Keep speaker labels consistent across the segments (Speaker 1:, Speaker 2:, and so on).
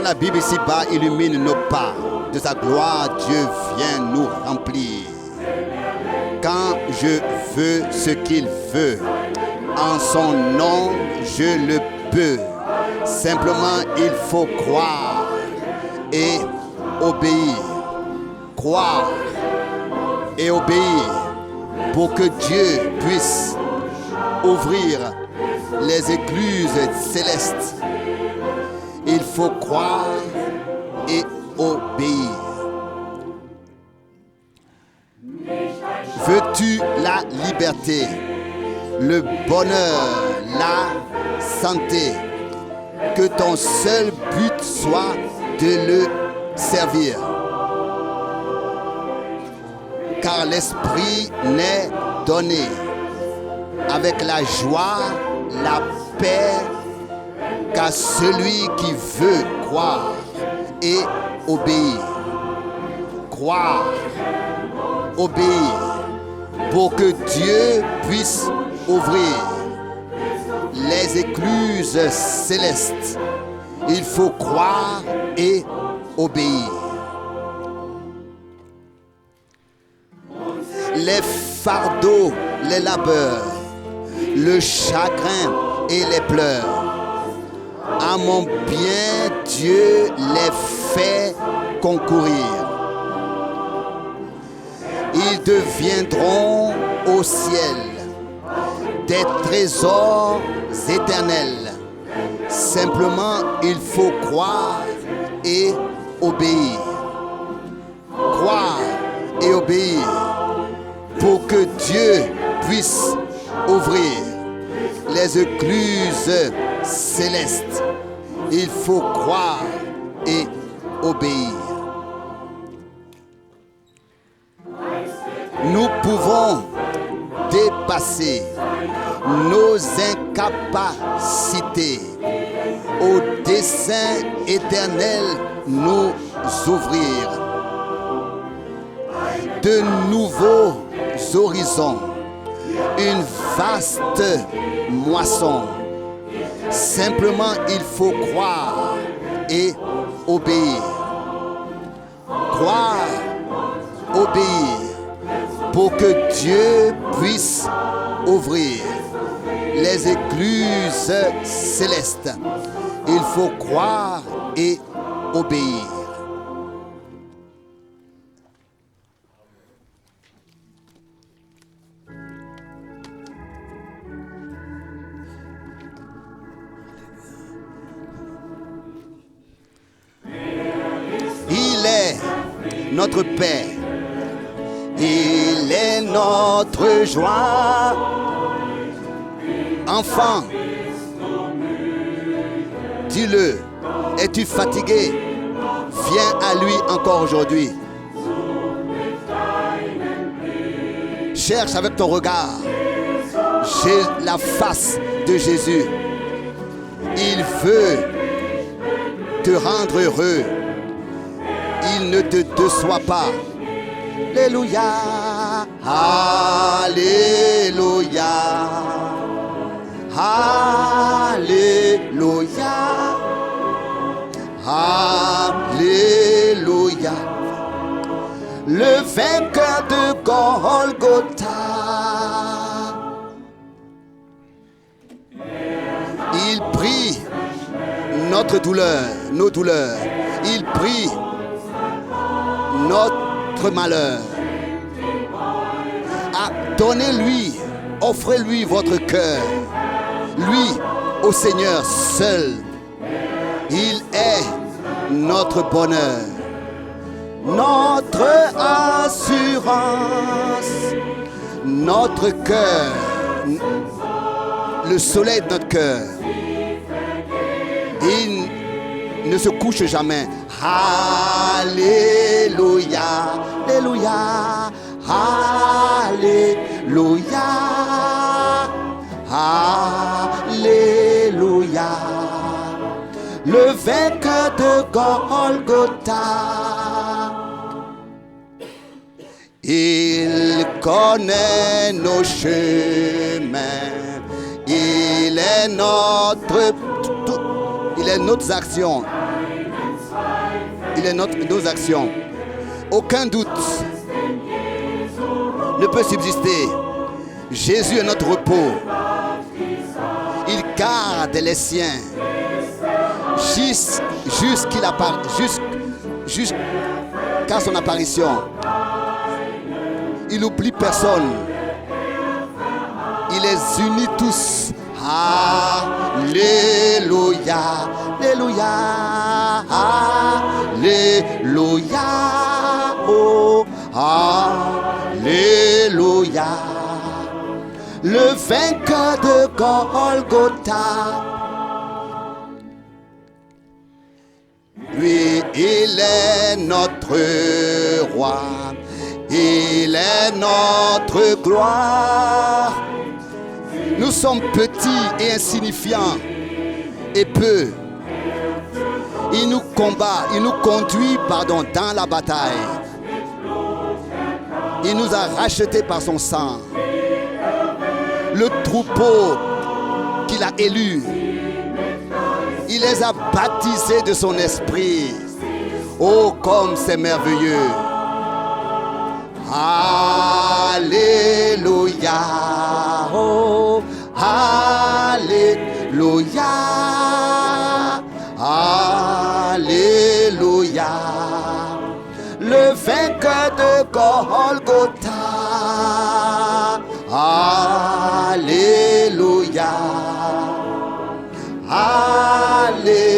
Speaker 1: la Bible ici-bas illumine nos pas. De sa gloire, Dieu vient nous remplir. Quand je veux ce qu'il veut, en son nom, je le peux. Simplement, il faut croire et obéir. Croire et obéir pour que Dieu puisse ouvrir les écluses célestes. Il faut croire et obéir. Veux-tu la liberté, le bonheur, la santé? Que ton seul but soit de le servir. Car l'esprit n'est donné avec la joie, la paix qu'à celui qui veut croire et obéir. Croire, obéir, pour que Dieu puisse ouvrir les écluses célestes. Il faut croire et obéir. Les fardeaux, les labeurs, le chagrin et les pleurs, à mon bien Dieu les fait concourir. Ils deviendront au ciel des trésors éternels. Simplement, il faut croire et obéir. Croire et obéir pour que Dieu puisse ouvrir les écluses célestes. Il faut croire et obéir. Nous pouvons dépasser nos incapacités au dessein éternel, nous ouvrir de nouveaux horizons, une vaste moisson. Simplement, il faut croire et obéir. Croire, obéir, pour que Dieu puisse ouvrir les écluses célestes. Il faut croire et obéir. Il est notre Père. Il est notre joie. Enfant, dis-le, es-tu fatigué? Viens à lui encore aujourd'hui. Cherche avec ton regard. J'ai la face de Jésus. Il veut te rendre heureux. Il ne te déçoit pas. Alléluia, Alléluia, Alléluia, Alléluia. Le vainqueur de Golgotha. Il prie notre douleur, nos douleurs. Il prie notre malheur. Donnez-lui, offrez-lui votre cœur. Lui, au Seigneur seul. Il est notre bonheur, notre assurance, notre cœur, le soleil de notre cœur. Il ne se couche jamais. Alléluia, Alléluia, Alléluia, Alléluia. Le vainqueur de Golgotha. Il connaît nos chemins. Il est notre actions. il est nos actions. Aucun doute ne peut subsister. Jésus est notre repos. Il garde les siens jusqu'à son apparition. Il n'oublie personne. Il les unit tous. Alléluia, Alléluia, Alléluia, oh, Alléluia. Le vainqueur de Golgotha. Lui, il est notre roi. Il est notre gloire. Nous sommes petits et insignifiants et peu. Il nous combat, il nous conduit, dans la bataille. Il nous a rachetés par son sang. Le troupeau qu'il a élu, il les a baptisés de son esprit. Oh, comme c'est merveilleux! Alléluia, oh, Alléluia, Alléluia. Le vainqueur de Golgotha. Alléluia, Alléluia,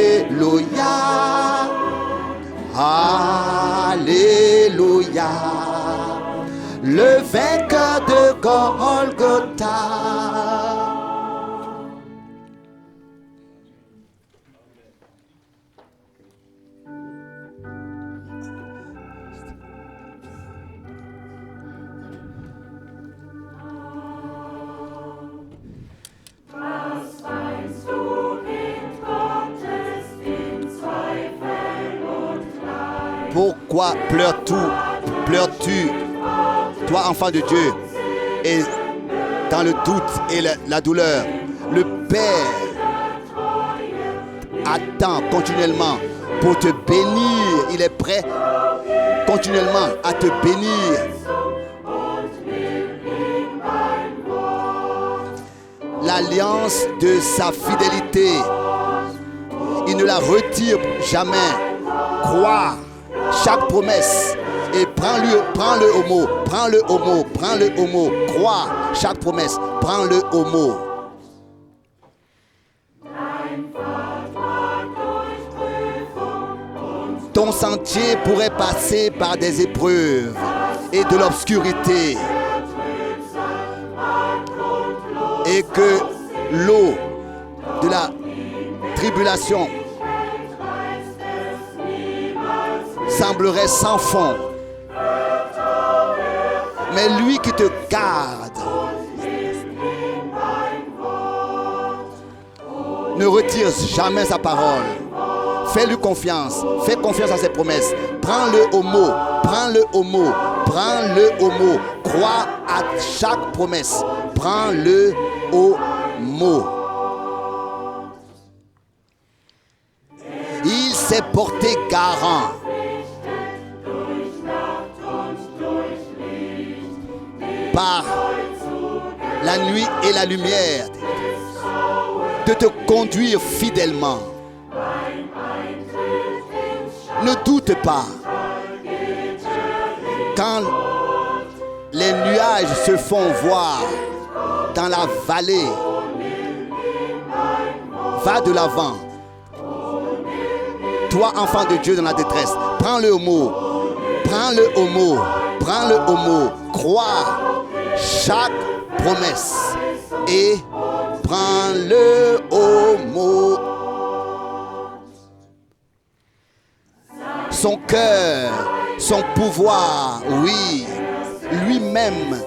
Speaker 1: Alléluia. Le vainqueur de Golgotha. Pourquoi pleures-tu, toi enfant de Dieu, et dans le doute et la douleur? Le Père attend continuellement pour te bénir. Il est prêt continuellement à te bénir. L'alliance de sa fidélité, il ne la retire jamais. Crois chaque promesse et prends-le au mot, prends-le au mot, prends-le au mot. Crois chaque promesse, prends-le au mot. Ton sentier pourrait passer par des épreuves et de l'obscurité, et que l'eau de la tribulation semblerait sans fond. Mais lui qui te garde ne retire jamais sa parole. Fais-lui confiance. Fais confiance à ses promesses. Prends-le au mot. Prends-le au mot. Prends-le au mot. Crois à chaque promesse. Prends-le au mot. Il s'est porté garant. Par la nuit et la lumière, de te conduire fidèlement. Ne doute pas. Quand les nuages se font voir dans la vallée, va de l'avant. Toi, enfant de Dieu dans la détresse, prends-le au mot. Prends-le au mot. Prends-le au mot. Crois chaque promesse et prends-le au mot. Son cœur, son pouvoir, oui, lui-même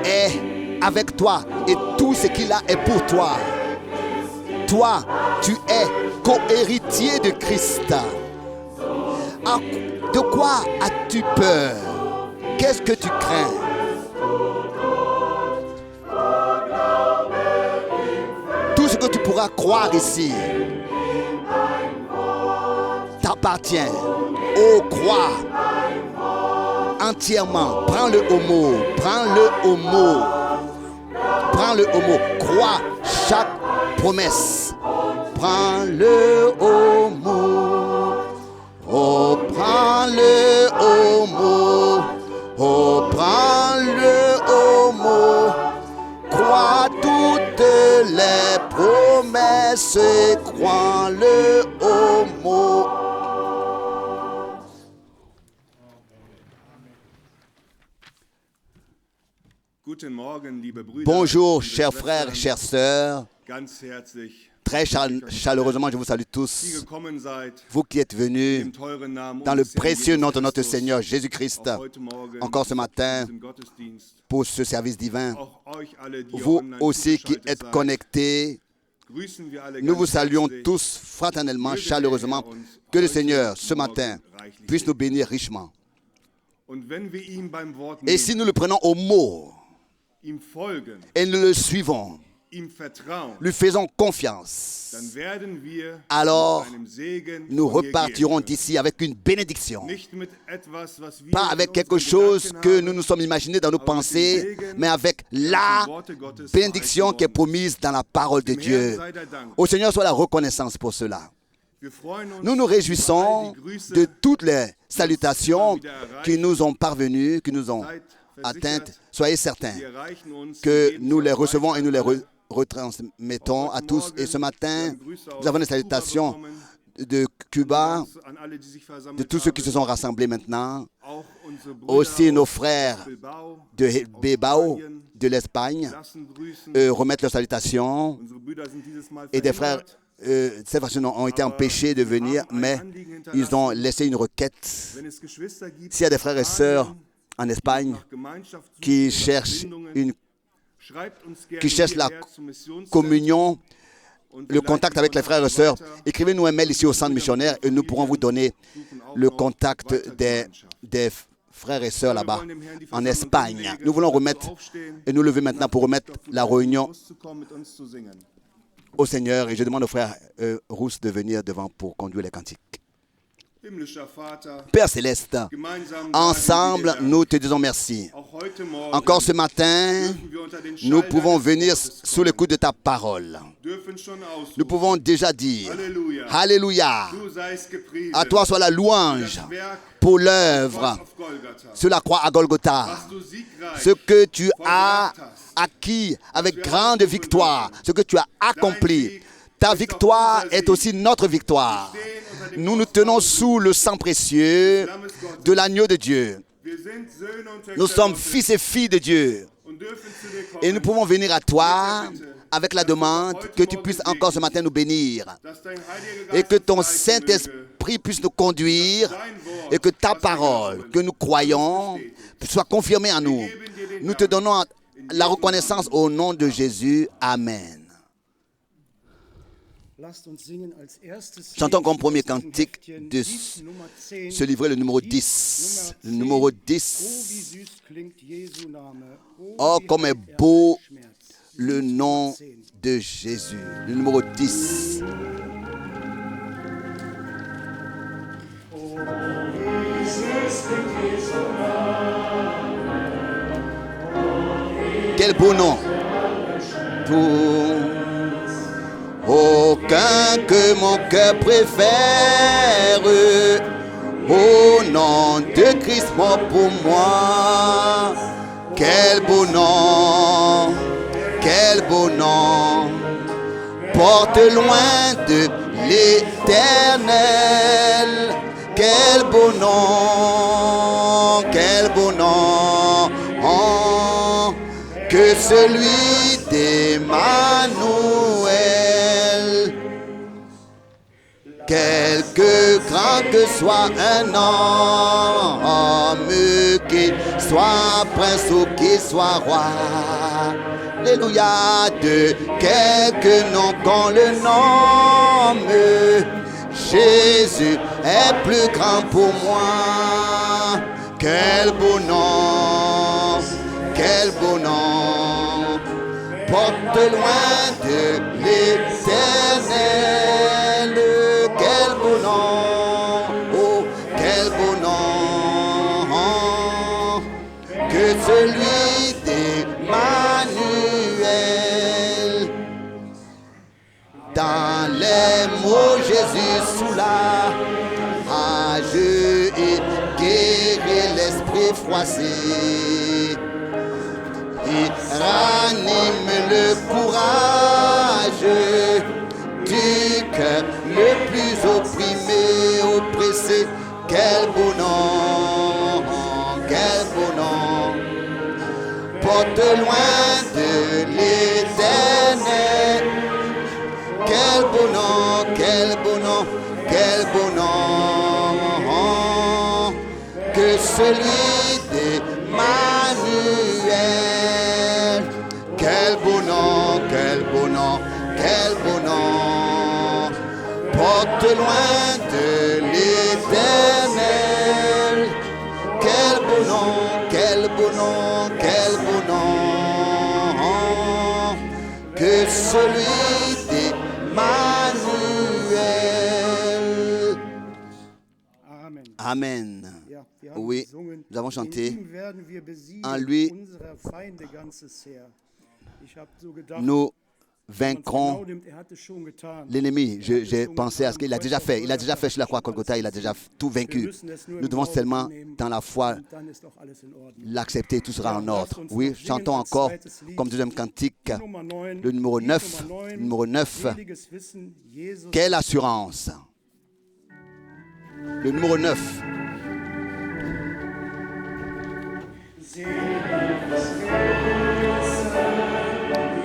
Speaker 1: est avec toi et tout ce qu'il a est pour toi. Toi, tu es co-héritier de Christ. De quoi as-tu peur? Qu'est-ce que tu crains? Tout ce que tu pourras croire ici appartient. Oh, crois entièrement. Prends-le au mot. Prends-le au mot. Prends-le au mot. Crois chaque promesse. Prends-le au mot. Oh, prends-le au mot. Oh, prends-le au mot. Crois toutes les promesses. Crois-le au mot. Bonjour, chers frères, chères sœurs. Très chaleureusement, je vous salue tous. Vous qui êtes venus dans le précieux nom de notre Seigneur Jésus-Christ, encore ce matin, pour ce service divin. Vous aussi qui êtes connectés, nous vous saluons tous fraternellement, chaleureusement. Que le Seigneur, ce matin, puisse nous bénir richement. Et si nous le prenons au mot, et nous le suivons, lui faisons confiance, alors nous repartirons d'ici avec une bénédiction. Pas avec quelque chose que nous nous sommes imaginés dans nos pensées, mais avec la bénédiction qui est promise dans la parole de Dieu. Au Seigneur soit la reconnaissance pour cela. Nous nous réjouissons de toutes les salutations qui nous ont parvenues, qui nous ont atteintes. Soyez certains que nous les recevons et nous les retransmettons à tous. Et ce matin, nous avons des salutations de Cuba, de tous ceux qui se sont rassemblés maintenant. Aussi nos frères de Bilbao, de l'Espagne, remettent leurs salutations. Et des frères, cette fois-ci, ont été empêchés de venir, mais ils ont laissé une requête. S'il y a des frères et sœurs en Espagne qui cherchent la communion, le contact avec les frères et sœurs, écrivez-nous un mail ici au centre missionnaire et nous pourrons vous donner le contact des frères et sœurs là-bas en Espagne. Nous voulons remettre et nous lever maintenant pour remettre la réunion au Seigneur et je demande au frère Rousse de venir devant pour conduire les cantiques. Père Céleste, ensemble, nous te disons merci. Encore ce matin, nous pouvons venir sous le coup de ta parole. Nous pouvons déjà dire, Alléluia, à toi soit la louange pour l'œuvre sur la croix à Golgotha. Ce que tu as acquis avec grande victoire, ce que tu as accompli. Ta victoire est aussi notre victoire. Nous nous tenons sous le sang précieux de l'agneau de Dieu. Nous sommes fils et filles de Dieu. Et nous pouvons venir à toi avec la demande que tu puisses encore ce matin nous bénir. Et que ton Saint-Esprit puisse nous conduire. Et que ta parole, que nous croyons, soit confirmée en nous. Nous te donnons la reconnaissance au nom de Jésus. Amen. Chantons comme premier cantique de ce livret, le numéro 10. Le numéro 10. Oh, comme est beau le nom de Jésus. Le numéro 10. Quel beau nom. Aucun que mon cœur préfère, au nom de Christ mort pour moi. Quel beau nom, porte loin de l'éternel. Quel beau nom, oh, que celui d'Emmanuel. Quelque grand que soit un homme, qu'il soit prince ou qu'il soit roi, alléluia, de quelque nom qu'on le nomme, Jésus est plus grand pour moi. Quel beau nom, porte loin de l'éternel. Quel beau nom, celui d'Emmanuel. Dans les mots, Jésus soulage et guérit l'esprit froissé. Il ranime le courage du cœur le plus opprimé, oppressé. Quel beau nom, quel beau nom. Porte loin de l'Éternel. Quel beau nom, quel beau nom, quel beau nom. Que celui d'Emmanuel. Quel beau nom, quel beau nom, quel beau nom. Porte loin de l'Éternel. Quel beau nom, quel beau nom, quel beau nom. Que celui d'Emmanuel. Amen. Oui, nous avons chanté. En lui, nous vaincrons l'ennemi. J'ai pensé à ce qu'il a déjà fait. Il a déjà fait sur la croix Golgotha. Il a déjà tout vaincu. Nous devons seulement, dans la foi, l'accepter. Tout sera en ordre. Oui, chantons encore comme deuxième cantique. Le numéro 9. Numéro 9. Quelle assurance. Le numéro 9.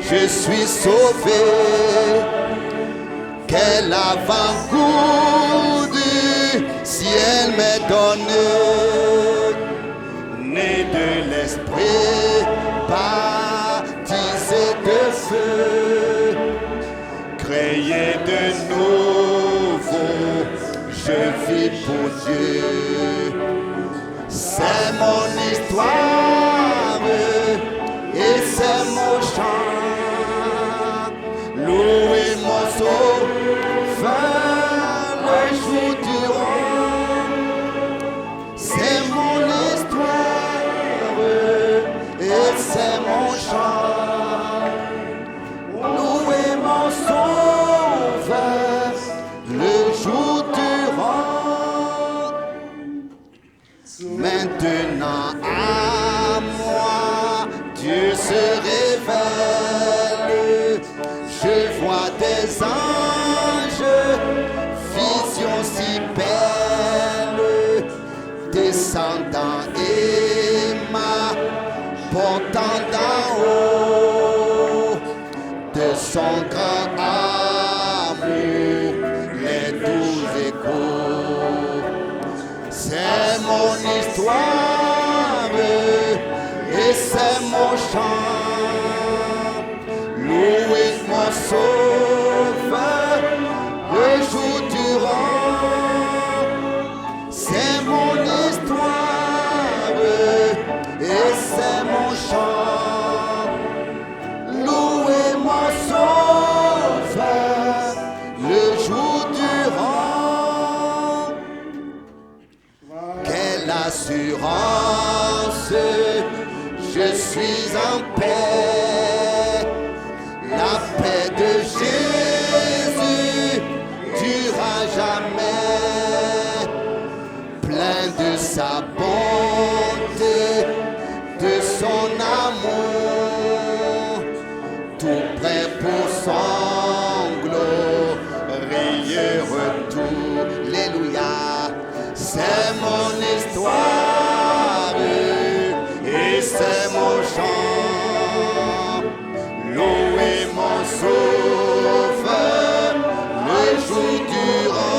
Speaker 1: Je suis sauvé, quel avant-goût du ciel m'est donné, né de l'esprit, baptisé de feu, créé de nouveau, je vis pour Dieu. C'est mon histoire et c'est mon chant. Louez mon sauveur le jour durant. C'est mon histoire et c'est mon chant. Louez mon sauveur le jour durant. Maintenant à moi Dieu se révèle. Je vois des anges, vision si belle, descendant et m'apportant d'en haut, de son grand amour, les doux échos. C'est mon histoire et c'est mon chant. Louez mon sauveur le jour durant. C'est mon histoire et c'est mon chant. Louez mon sauveur le jour durant. Quelle assurance, je suis en paix. La paix de Jésus durera jamais, plein de sa bonté, de son amour, tout prêt pour son glorieux retour. Alléluia, c'est mon histoire et c'est mon chant. Louez mon sauveur le jour durant.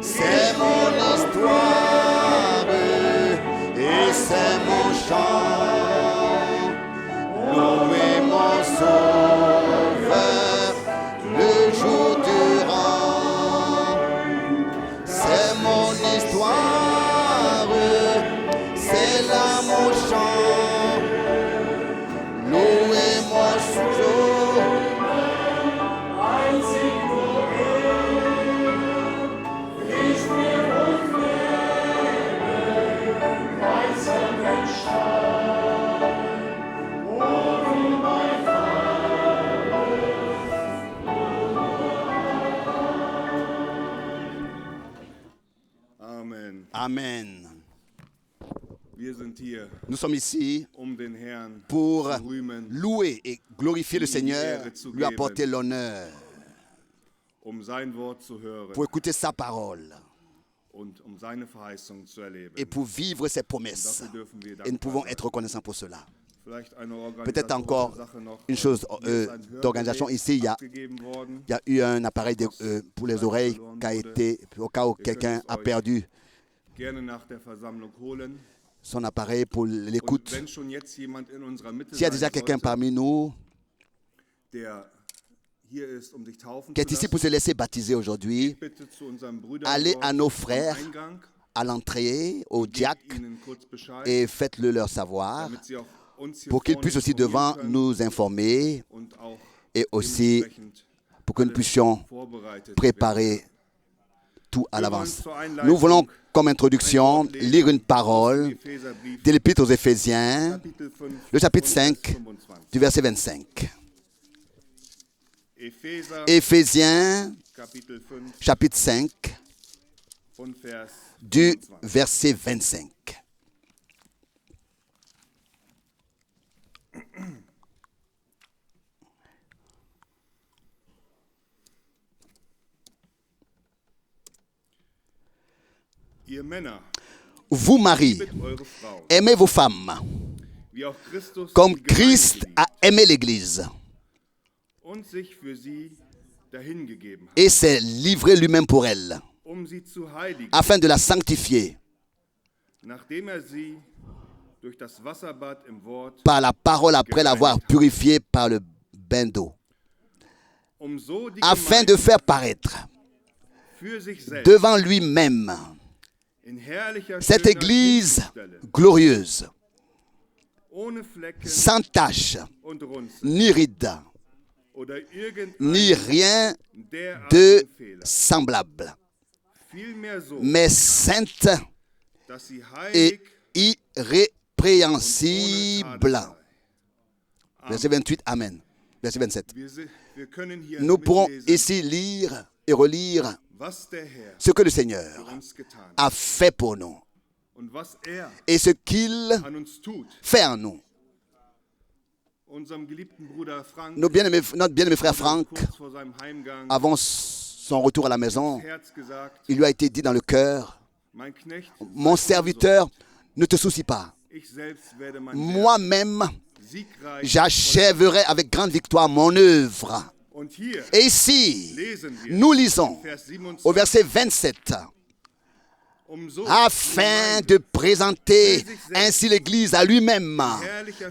Speaker 1: C'est mon histoire et c'est mon chant. Amen.
Speaker 2: Wir sind hier,
Speaker 1: Nous sommes ici
Speaker 2: den Herrn
Speaker 1: pour
Speaker 2: zu rühmen,
Speaker 1: louer et glorifier le
Speaker 2: Ihm die
Speaker 1: Seigneur,
Speaker 2: Ehre zu
Speaker 1: lui apporter
Speaker 2: geben.
Speaker 1: l'honneur,
Speaker 2: sein Wort zu hören
Speaker 1: pour écouter sa parole
Speaker 2: und seine Verheißung zu erleben.
Speaker 1: et pour vivre ses promesses.
Speaker 2: Dafür dürfen wir
Speaker 1: Et nous
Speaker 2: dankbar
Speaker 1: pouvons
Speaker 2: sein.
Speaker 1: être reconnaissants pour cela.
Speaker 2: Vielleicht eine
Speaker 1: Peut-être
Speaker 2: organisatorische
Speaker 1: encore
Speaker 2: Sache noch.
Speaker 1: une chose
Speaker 2: Hier ist ein
Speaker 1: d'organisation
Speaker 2: Hörgerät
Speaker 1: ici. Il
Speaker 2: abgegeben worden.
Speaker 1: y a eu un appareil pour les oreilles qui a été, au cas où quelqu'un a perdu
Speaker 2: Gerne nach der Versammlung holen.
Speaker 1: son appareil pour
Speaker 2: Und
Speaker 1: l'écoute.
Speaker 2: wenn schon jetzt jemand in unserer Mitte
Speaker 1: S'il y a
Speaker 2: sein
Speaker 1: déjà quelqu'un
Speaker 2: sollte,
Speaker 1: parmi nous
Speaker 2: der hier ist, sich taufen
Speaker 1: qui est
Speaker 2: zu
Speaker 1: ici pour
Speaker 2: lassen,
Speaker 1: se laisser baptiser aujourd'hui,
Speaker 2: bitte zu unseren Brüdern
Speaker 1: allez
Speaker 2: dort
Speaker 1: à nos
Speaker 2: am
Speaker 1: frères
Speaker 2: Eingang,
Speaker 1: à l'entrée, au
Speaker 2: gebt
Speaker 1: diacre,
Speaker 2: ihnen kurz Bescheid,
Speaker 1: et faites-le leur savoir
Speaker 2: damit sie auch uns hier
Speaker 1: pour qu'ils
Speaker 2: vorne
Speaker 1: puissent aussi
Speaker 2: informieren
Speaker 1: devant
Speaker 2: können
Speaker 1: nous informer
Speaker 2: und auch
Speaker 1: et aussi
Speaker 2: dementsprechend
Speaker 1: pour que nous puissions
Speaker 2: vorbereitet
Speaker 1: préparer tout à
Speaker 2: Wir wollen
Speaker 1: l'avance.
Speaker 2: zur Einleitung
Speaker 1: Nous voulons, comme introduction, lire une parole
Speaker 2: werden. Epheserbrief,
Speaker 1: de l'Épître aux Éphésiens,
Speaker 2: Kapitel 5,
Speaker 1: le chapitre
Speaker 2: und
Speaker 1: 5,
Speaker 2: Vers 25.
Speaker 1: du verset 25.
Speaker 2: Epheser,
Speaker 1: Éphésiens,
Speaker 2: Kapitel 5,
Speaker 1: chapitre 5,
Speaker 2: und Vers
Speaker 1: du
Speaker 2: 25.
Speaker 1: verset 25.
Speaker 2: Ihr Männer,
Speaker 1: Vous, maris,
Speaker 2: liebet eure Frauen,
Speaker 1: aimez vos femmes,
Speaker 2: wie auch Christus
Speaker 1: comme
Speaker 2: die Gemeinde
Speaker 1: Christ
Speaker 2: geliebt
Speaker 1: a aimé l'Église
Speaker 2: und sich für sie dahingegeben hat,
Speaker 1: et s'est livré lui-même pour elle,
Speaker 2: sie zu heiligen,
Speaker 1: afin de la sanctifier
Speaker 2: nachdem sie durch das Wasserbad im Wort,
Speaker 1: par la parole après l'avoir purifiée par le bain d'eau,
Speaker 2: so die
Speaker 1: afin de
Speaker 2: Gemeinde
Speaker 1: faire paraître
Speaker 2: für sich selbst
Speaker 1: devant lui-même
Speaker 2: in herrlicher
Speaker 1: cette
Speaker 2: schöner
Speaker 1: Église
Speaker 2: hinzustellen,
Speaker 1: glorieuse,
Speaker 2: ohne Flecken
Speaker 1: sans tache,
Speaker 2: und Runzeln
Speaker 1: ni ride,
Speaker 2: oder irgendein
Speaker 1: ni rien
Speaker 2: derartigen
Speaker 1: de
Speaker 2: Fehler,
Speaker 1: semblable,
Speaker 2: vielmehr so,
Speaker 1: mais sainte
Speaker 2: dass sie
Speaker 1: et
Speaker 2: heilig
Speaker 1: irrépréhensible. Verset 28, Amen. Verset 27.
Speaker 2: wir können hier
Speaker 1: Nous pourrons
Speaker 2: mitlesen,
Speaker 1: ici lire et relire
Speaker 2: was der Herr
Speaker 1: ce que le Seigneur
Speaker 2: uns getan hat
Speaker 1: a fait pour nous
Speaker 2: und was
Speaker 1: et ce qu'il
Speaker 2: an uns tut.
Speaker 1: fait en nous.
Speaker 2: Unserem geliebten Bruder Frank,
Speaker 1: Notre bien-aimé frère Franck,
Speaker 2: kurz vor seinem Heimgang,
Speaker 1: avant son retour à la maison,
Speaker 2: Herz gesagt,
Speaker 1: il lui a été dit dans le cœur,
Speaker 2: mein Knecht,
Speaker 1: mon serviteur, ne te soucie pas.
Speaker 2: ich selbst werde mein Werk
Speaker 1: Moi-même,
Speaker 2: siegreich
Speaker 1: j'achèverai avec grande victoire mon œuvre.
Speaker 2: Und hier
Speaker 1: Et ici,
Speaker 2: lesen wir
Speaker 1: nous lisons
Speaker 2: Vers 27,
Speaker 1: au verset 27,
Speaker 2: so
Speaker 1: afin de présenter ainsi l'Église à lui-même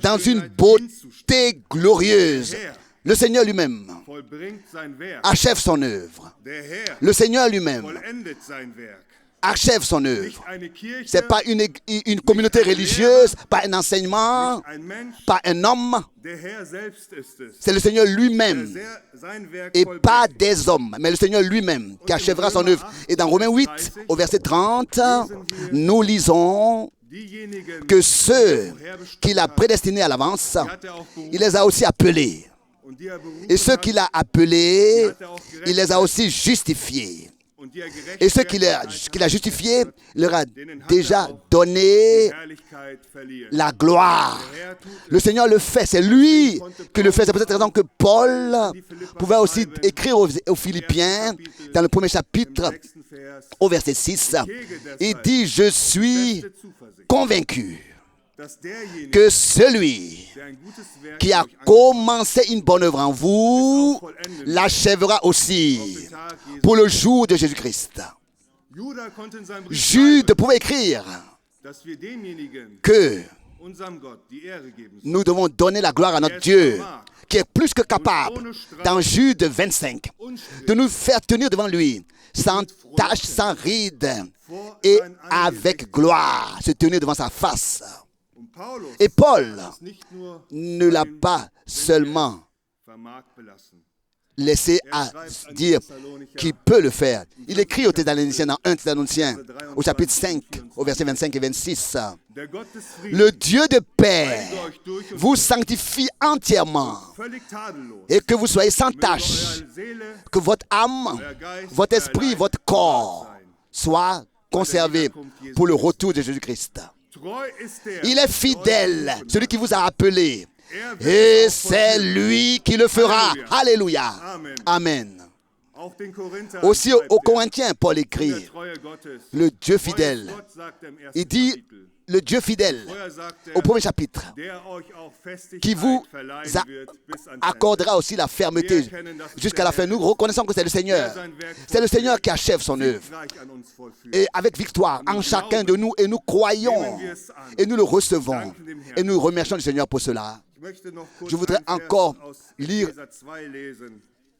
Speaker 1: dans une beauté glorieuse. Le Seigneur lui-même
Speaker 2: vollbringt sein Werk.
Speaker 1: achève son œuvre.
Speaker 2: Der Herr
Speaker 1: Le Seigneur lui-même
Speaker 2: vollendet sein Werk.
Speaker 1: achève son
Speaker 2: Nicht
Speaker 1: œuvre.
Speaker 2: eine Kirche,
Speaker 1: Ce n'est pas une communauté religieuse, pas un enseignement,
Speaker 2: nicht ein Mensch,
Speaker 1: pas un homme.
Speaker 2: der Herr selbst ist es.
Speaker 1: C'est le Seigneur lui-même
Speaker 2: Sein Werk
Speaker 1: et pas
Speaker 2: vollbringt.
Speaker 1: des hommes, mais le Seigneur lui-même qui achèvera son œuvre. Et dans Romains 8, au verset 30, nous lisons
Speaker 2: Diejenigen,
Speaker 1: que ceux qu'il a prédestinés à l'avance,
Speaker 2: hat er auch berufen,
Speaker 1: il les a aussi appelés.
Speaker 2: und die er berufen
Speaker 1: Et ceux
Speaker 2: hat,
Speaker 1: qu'il a appelés, il les a aussi justifiés.
Speaker 2: und die er
Speaker 1: Et ceux qu'il a justifiés, il leur a déjà donné
Speaker 2: Herrlichkeit verliehen.
Speaker 1: la gloire.
Speaker 2: Der Herr tut
Speaker 1: Le Seigneur le fait, c'est lui qui le fait. C'est pour cette raison que Paul pouvait aussi écrire aux Philippiens, dans le premier chapitre,
Speaker 2: im 6. Vers,
Speaker 1: au verset 6, il dit, je suis
Speaker 2: feste Zuversicht,
Speaker 1: convaincu
Speaker 2: dass derjenige,
Speaker 1: que celui
Speaker 2: der ein gutes Werk
Speaker 1: qui a
Speaker 2: in euch
Speaker 1: commencé une bonne œuvre en vous l'achèvera aussi
Speaker 2: Tag Jesu.
Speaker 1: pour le jour de Jésus-Christ.
Speaker 2: Judah konnte in seinem Brief
Speaker 1: Jude
Speaker 2: schreiben,
Speaker 1: pouvait écrire
Speaker 2: dass wir demjenigen,
Speaker 1: que
Speaker 2: unserem Gott, die Ehre geben sollen.
Speaker 1: nous devons donner la gloire à notre Dieu, qui est plus que capable, dans Jude 25, de nous faire tenir devant lui, sans tache, sans ride, et avec gloire, se tenir devant sa face.
Speaker 2: Und Paulus
Speaker 1: Et Paul
Speaker 2: hat es nicht nur
Speaker 1: ne l'a pas seulement
Speaker 2: vermag belassen.
Speaker 1: laissé à dire qu'il peut le faire. Il écrit aux Thessaloniciens dans 1 Thessaloniciens, au chapitre 5, au verset 25 et 26.
Speaker 2: Der Gott des Friedens
Speaker 1: Le Dieu de paix
Speaker 2: heilige euch durch und
Speaker 1: vous sanctifie entièrement
Speaker 2: völlig tadellos.
Speaker 1: et que vous soyez sans
Speaker 2: Möge
Speaker 1: tache,
Speaker 2: eure Seele,
Speaker 1: que votre âme,
Speaker 2: euer Geist,
Speaker 1: votre
Speaker 2: euer
Speaker 1: esprit,
Speaker 2: Leib
Speaker 1: votre corps
Speaker 2: sein.
Speaker 1: soient conserver pour le retour de Jésus-Christ. Il est fidèle, celui qui vous a appelé. Et c'est lui qui le fera. Alléluia. Amen. Aussi aux Corinthiens, Paul écrit, le Dieu fidèle. Il dit, le Dieu fidèle, au premier chapitre, qui vous accordera aussi la fermeté jusqu'à la fin. Nous reconnaissons que c'est le Seigneur. C'est le Seigneur qui achève son œuvre. Et avec victoire en chacun de nous, et nous croyons, et nous le recevons. Et nous remercions le Seigneur pour cela. Je voudrais encore lire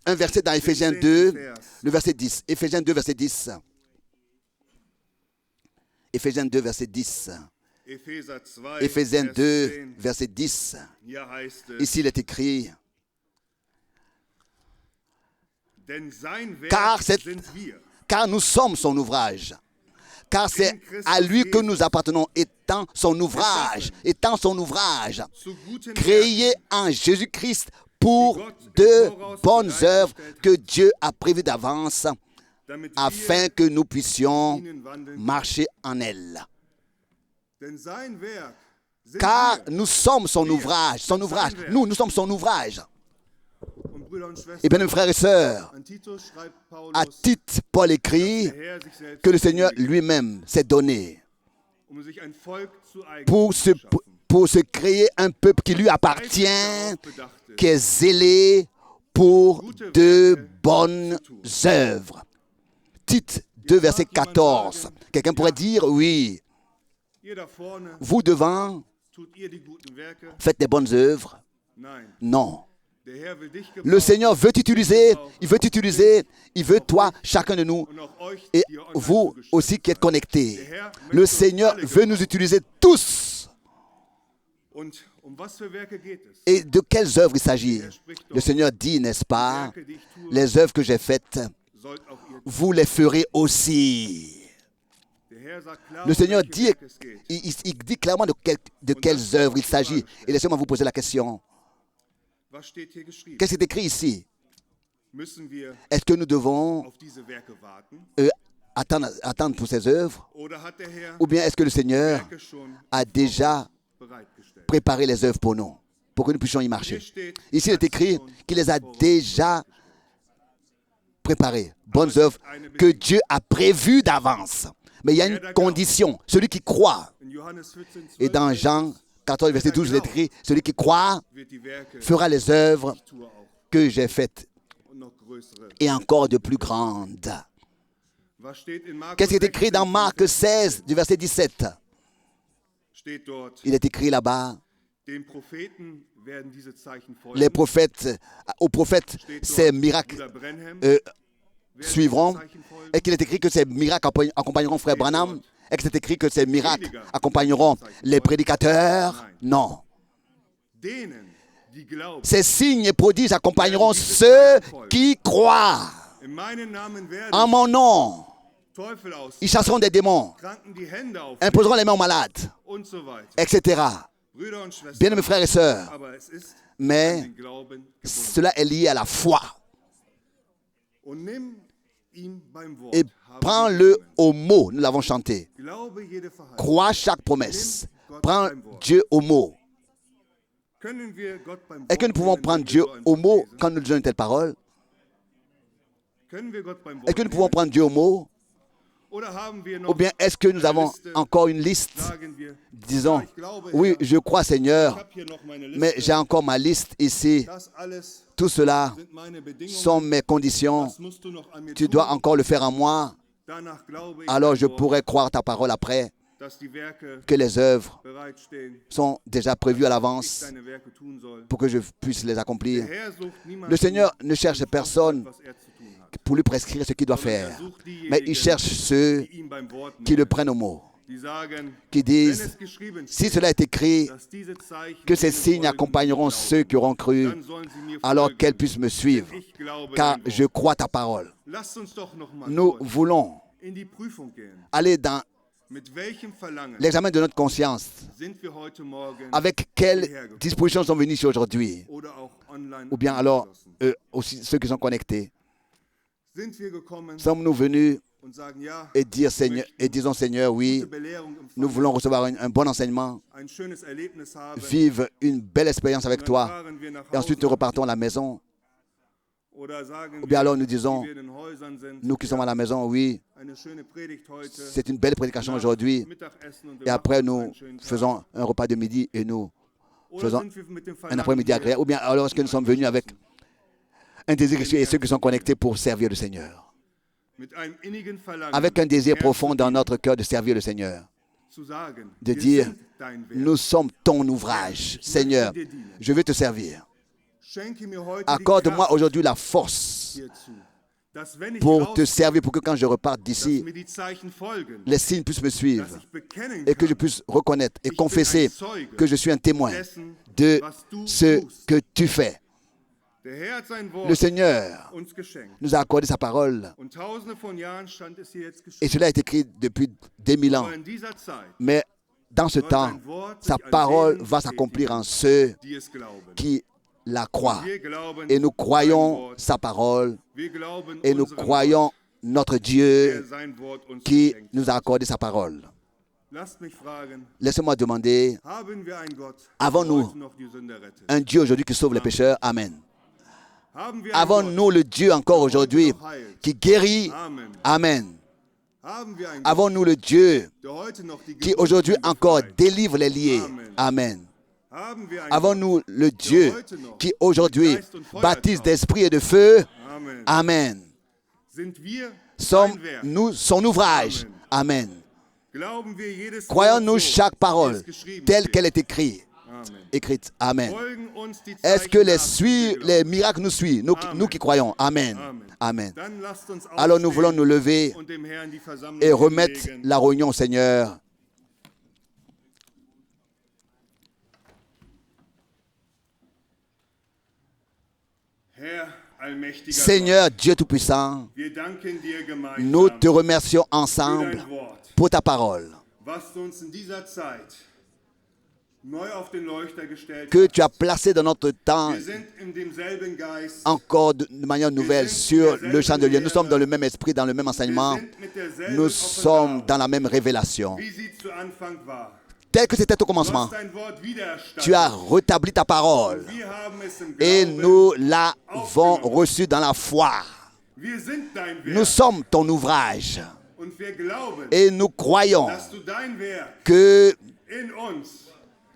Speaker 1: un verset dans Éphésiens 2, le verset 10. Éphésiens 2, verset 10. Éphésiens 2, verset 10. Éphésiens 2, verset 10. Ici, il est écrit, car nous sommes son ouvrage. Car c'est à lui que nous appartenons, étant son ouvrage, créé en Jésus-Christ pour de bonnes œuvres que Dieu a prévues d'avance, afin que nous puissions marcher en elles. Car nous sommes son ouvrage, nous sommes son ouvrage. Et bien, mes frères et sœurs, à Tite, Paul écrit que le Seigneur lui-même s'est donné pour se créer un peuple qui lui appartient, qui est zélé pour de bonnes œuvres. Tite 2, verset 14. Quelqu'un pourrait dire, oui, vous devant, faites des bonnes œuvres. Non. Le Seigneur veut t'utiliser, il veut toi, chacun de nous, et vous aussi qui êtes connectés. Le Seigneur veut nous utiliser tous. Et de quelles œuvres il s'agit? Le Seigneur dit, n'est-ce pas, les œuvres que j'ai faites, vous les ferez aussi. Le Seigneur dit, il dit clairement de quelles œuvres il s'agit. Et laissez-moi vous poser la question. Qu'est-ce qui est écrit ici? Est-ce que nous devons attendre pour ces œuvres? Ou bien est-ce que le Seigneur a déjà préparé les œuvres pour nous, pour que nous puissions y marcher? Ici, il est écrit qu'il les a déjà préparées. Bonnes œuvres que Dieu a prévues d'avance. Mais il y a une condition, celui qui croit. Et dans Jean 14, verset 12, il est écrit, celui qui croit fera les œuvres que j'ai faites et encore de plus grandes. Qu'est-ce qui est écrit dans Marc 16, du verset 17? Il est écrit là-bas, aux prophètes, ces miracles suivront, et qu'il est écrit que ces miracles accompagneront frère Branham, et que c'est écrit que ces miracles accompagneront les prédicateurs. Non. Ces signes et prodiges accompagneront ceux qui croient. En mon nom, ils chasseront des démons, imposeront les mains aux malades, etc. Bien, mes frères et sœurs, mais cela est lié à la foi. Et prends-le au mot, nous l'avons chanté. Crois chaque promesse. Prends Dieu au mot. Est-ce que nous pouvons prendre Dieu au mot quand nous disons une telle parole? Est-ce que nous pouvons prendre Dieu au mot? Ou bien est-ce que nous avons encore une liste? Disons, oui, je crois Seigneur, mais j'ai encore ma liste ici. Tout cela sont mes conditions. Tu dois encore le faire en moi. Alors je pourrais croire ta parole après, que les œuvres sont déjà prévues à l'avance pour que je puisse les accomplir. Le Seigneur ne cherche personne pour lui prescrire ce qu'il doit faire, mais il cherche ceux qui le prennent au mot, qui disent, si cela est écrit, que ces signes accompagneront ceux qui auront cru, alors qu'elles puissent me suivre, car je crois ta parole. Nous voulons aller dans l'examen de notre conscience. Avec quelles dispositions sont venus ici aujourd'hui? Ou bien alors, aussi ceux qui sont connectés. Sommes-nous venus
Speaker 2: und sagen, ja,
Speaker 1: et dire Seigneur, et disons Seigneur, oui,
Speaker 2: gute Belehrung
Speaker 1: nous
Speaker 2: empfangen,
Speaker 1: voulons recevoir un bon enseignement,
Speaker 2: ein schönes Erlebnis haben.
Speaker 1: vivre une belle expérience avec
Speaker 2: Dann
Speaker 1: toi,
Speaker 2: fahren wir nach
Speaker 1: et ensuite nous
Speaker 2: Hause
Speaker 1: repartons à la maison.
Speaker 2: oder sagen
Speaker 1: Ou bien
Speaker 2: wir,
Speaker 1: alors nous disons,
Speaker 2: die wir in den Häusern sind,
Speaker 1: nous qui sommes à la maison, oui,
Speaker 2: eine schöne Predigt heute,
Speaker 1: c'est une belle prédication aujourd'hui,
Speaker 2: Mittagessen und wir
Speaker 1: et après
Speaker 2: machen uns
Speaker 1: nous
Speaker 2: einen schönen Tag.
Speaker 1: faisons un repas de midi et nous
Speaker 2: Oder
Speaker 1: faisons
Speaker 2: sind wir mit dem
Speaker 1: un
Speaker 2: Verlangen
Speaker 1: après-midi
Speaker 2: hier,
Speaker 1: agréable. Ou bien alors est-ce que nous sommes venus avec un désir et ceux qui sont connectés pour servir le Seigneur,
Speaker 2: mit einem innigen Verlangen,
Speaker 1: avec un désir
Speaker 2: Herr,
Speaker 1: profond
Speaker 2: zu
Speaker 1: dans
Speaker 2: dienen,
Speaker 1: notre cœur de servir le Seigneur,
Speaker 2: zu sagen,
Speaker 1: de
Speaker 2: wir
Speaker 1: dire,
Speaker 2: sind dein Werk.
Speaker 1: nous sommes ton ouvrage, Seigneur, je veux te servir.
Speaker 2: Schenke mir heute die
Speaker 1: Accorde-moi
Speaker 2: Kraft
Speaker 1: aujourd'hui la force
Speaker 2: hierzu, dass wenn ich
Speaker 1: pour te
Speaker 2: rausgehe,
Speaker 1: servir, pour que quand je reparte
Speaker 2: dass
Speaker 1: d'ici,
Speaker 2: mir die Zeichen folgen,
Speaker 1: les signes puissent me
Speaker 2: dass
Speaker 1: suivre
Speaker 2: ich bekennen
Speaker 1: et que je
Speaker 2: kann,
Speaker 1: puisse reconnaître et
Speaker 2: ich bin
Speaker 1: confesser
Speaker 2: ein Zeuge
Speaker 1: que je suis un témoin
Speaker 2: dessen,
Speaker 1: de
Speaker 2: was du
Speaker 1: ce
Speaker 2: tust.
Speaker 1: que tu fais.
Speaker 2: Der Herr hat sein
Speaker 1: Le
Speaker 2: Wort
Speaker 1: Seigneur
Speaker 2: uns geschenkt.
Speaker 1: nous a accordé sa parole
Speaker 2: Und tausende von Jahren stand es hier jetzt
Speaker 1: et
Speaker 2: geschrieben.
Speaker 1: cela est écrit depuis des mille ans.
Speaker 2: Aber in dieser Zeit,
Speaker 1: Mais dans ce temps, sa parole va s'accomplir en ceux
Speaker 2: die es glauben.
Speaker 1: qui la croient.
Speaker 2: Wir glauben
Speaker 1: Et nous
Speaker 2: sein
Speaker 1: croyons
Speaker 2: Wort.
Speaker 1: sa parole
Speaker 2: Wir glauben
Speaker 1: et nous
Speaker 2: unserem
Speaker 1: croyons
Speaker 2: Gott,
Speaker 1: notre
Speaker 2: der
Speaker 1: Dieu
Speaker 2: sein Wort uns
Speaker 1: qui
Speaker 2: geschenkt
Speaker 1: nous a accordé sa parole.
Speaker 2: Lasst mich fragen,
Speaker 1: Laissez-moi demander,
Speaker 2: haben wir einen Gott,
Speaker 1: Avons-nous
Speaker 2: der heute noch die Sünder rettet?
Speaker 1: un Dieu aujourd'hui qui sauve les pécheurs? Amen.
Speaker 2: Haben wir einen Gott,
Speaker 1: Avons-nous le Dieu encore aujourd'hui qui guérit?
Speaker 2: Amen.
Speaker 1: Amen.
Speaker 2: Haben wir einen Gott,
Speaker 1: Avons-nous le Dieu
Speaker 2: der heute noch die
Speaker 1: qui aujourd'hui
Speaker 2: Gebundenen
Speaker 1: encore
Speaker 2: befreit?
Speaker 1: délivre les liés?
Speaker 2: Amen.
Speaker 1: Amen.
Speaker 2: Haben wir einen
Speaker 1: Avons-nous le Dieu
Speaker 2: heute noch
Speaker 1: qui aujourd'hui
Speaker 2: mit Geist und Feuer
Speaker 1: baptise
Speaker 2: tauft?
Speaker 1: d'esprit et de feu?
Speaker 2: Gott? Amen.
Speaker 1: Amen.
Speaker 2: Sind wir
Speaker 1: Sommes
Speaker 2: sein Werk?
Speaker 1: nous son ouvrage? Amen.
Speaker 2: Glauben wir jedes
Speaker 1: Croyons-nous
Speaker 2: Wort so,
Speaker 1: chaque
Speaker 2: wie
Speaker 1: parole
Speaker 2: es geschrieben
Speaker 1: telle
Speaker 2: steht?
Speaker 1: qu'elle est écrite?
Speaker 2: Amen.
Speaker 1: Écrite. Amen.
Speaker 2: Folgen uns die
Speaker 1: Est-ce que
Speaker 2: Zeichen nach, die wir
Speaker 1: les
Speaker 2: glauben?
Speaker 1: miracles nous suivent, nous qui croyons? Amen.
Speaker 2: Amen.
Speaker 1: Amen.
Speaker 2: Dann lasst uns
Speaker 1: Alors nous voulons
Speaker 2: aufstehen
Speaker 1: nous lever
Speaker 2: und dem Herrn die Versammlung
Speaker 1: et remettre
Speaker 2: hinlegen.
Speaker 1: la réunion au Seigneur.
Speaker 2: Herr, allmächtiger
Speaker 1: Seigneur Dieu Tout-Puissant,
Speaker 2: Gott, wir danken dir
Speaker 1: nous
Speaker 2: gemeinsam
Speaker 1: te remercions
Speaker 2: für
Speaker 1: ensemble
Speaker 2: dein Wort,
Speaker 1: pour ta parole
Speaker 2: was du uns in dieser Zeit neu auf den Leuchter gestellt
Speaker 1: que
Speaker 2: hast.
Speaker 1: tu as placée dans notre temps
Speaker 2: Wir sind in demselben Geist,
Speaker 1: encore de manière nouvelle sur le champ de Dieu. Nous sommes dans le même esprit, dans le même
Speaker 2: wir
Speaker 1: enseignement.
Speaker 2: sind mit derselben
Speaker 1: Nous sommes
Speaker 2: Offenbarung,
Speaker 1: dans la même révélation.
Speaker 2: wie sie zu Anfang war.
Speaker 1: Tel que c'était au
Speaker 2: Du
Speaker 1: commencement,
Speaker 2: hast dein Wort wiedererstattet.
Speaker 1: tu as rétabli ta parole
Speaker 2: Wir haben es im
Speaker 1: et
Speaker 2: Glauben.
Speaker 1: nous l'avons reçue dans la foi.
Speaker 2: Wir sind dein
Speaker 1: Nous
Speaker 2: Werk
Speaker 1: sommes ton ouvrage
Speaker 2: und wir glauben,
Speaker 1: et nous croyons
Speaker 2: dass du dein Werk
Speaker 1: que
Speaker 2: in uns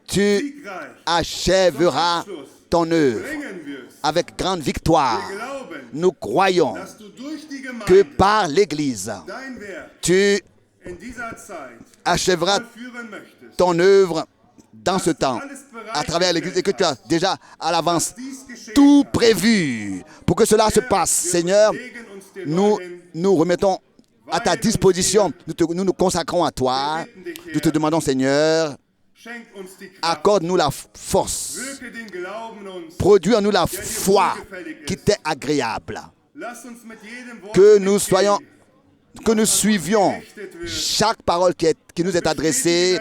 Speaker 1: tu
Speaker 2: siegreich
Speaker 1: achèveras ton œuvre
Speaker 2: bringen wirst.
Speaker 1: avec grande victoire.
Speaker 2: Wir glauben,
Speaker 1: Nous croyons
Speaker 2: dass du durch die
Speaker 1: que
Speaker 2: Gemeinde
Speaker 1: par l'Église,
Speaker 2: dein Werk
Speaker 1: tu
Speaker 2: in dieser Zeit
Speaker 1: achèveras
Speaker 2: vollführen möchtest.
Speaker 1: ton œuvre dans ce temps, à travers l'Église, et que tu as déjà à l'avance
Speaker 2: Dies geschehen
Speaker 1: tout
Speaker 2: kann.
Speaker 1: prévu pour que cela se passe. Seigneur,
Speaker 2: Wir legen uns dir
Speaker 1: nous
Speaker 2: neu hin.
Speaker 1: nous remettons à ta disposition, nous nous consacrons à toi. Nous te demandons, Seigneur,
Speaker 2: Schenk uns die Kraft.
Speaker 1: accorde-nous la force,
Speaker 2: Wirke den Glauben in uns.
Speaker 1: produis en nous la foi qui t'est agréable,
Speaker 2: Lass uns mit jedem Wort
Speaker 1: que nous
Speaker 2: mitgehen.
Speaker 1: soyons, que nous suivions chaque parole qui nous est adressée.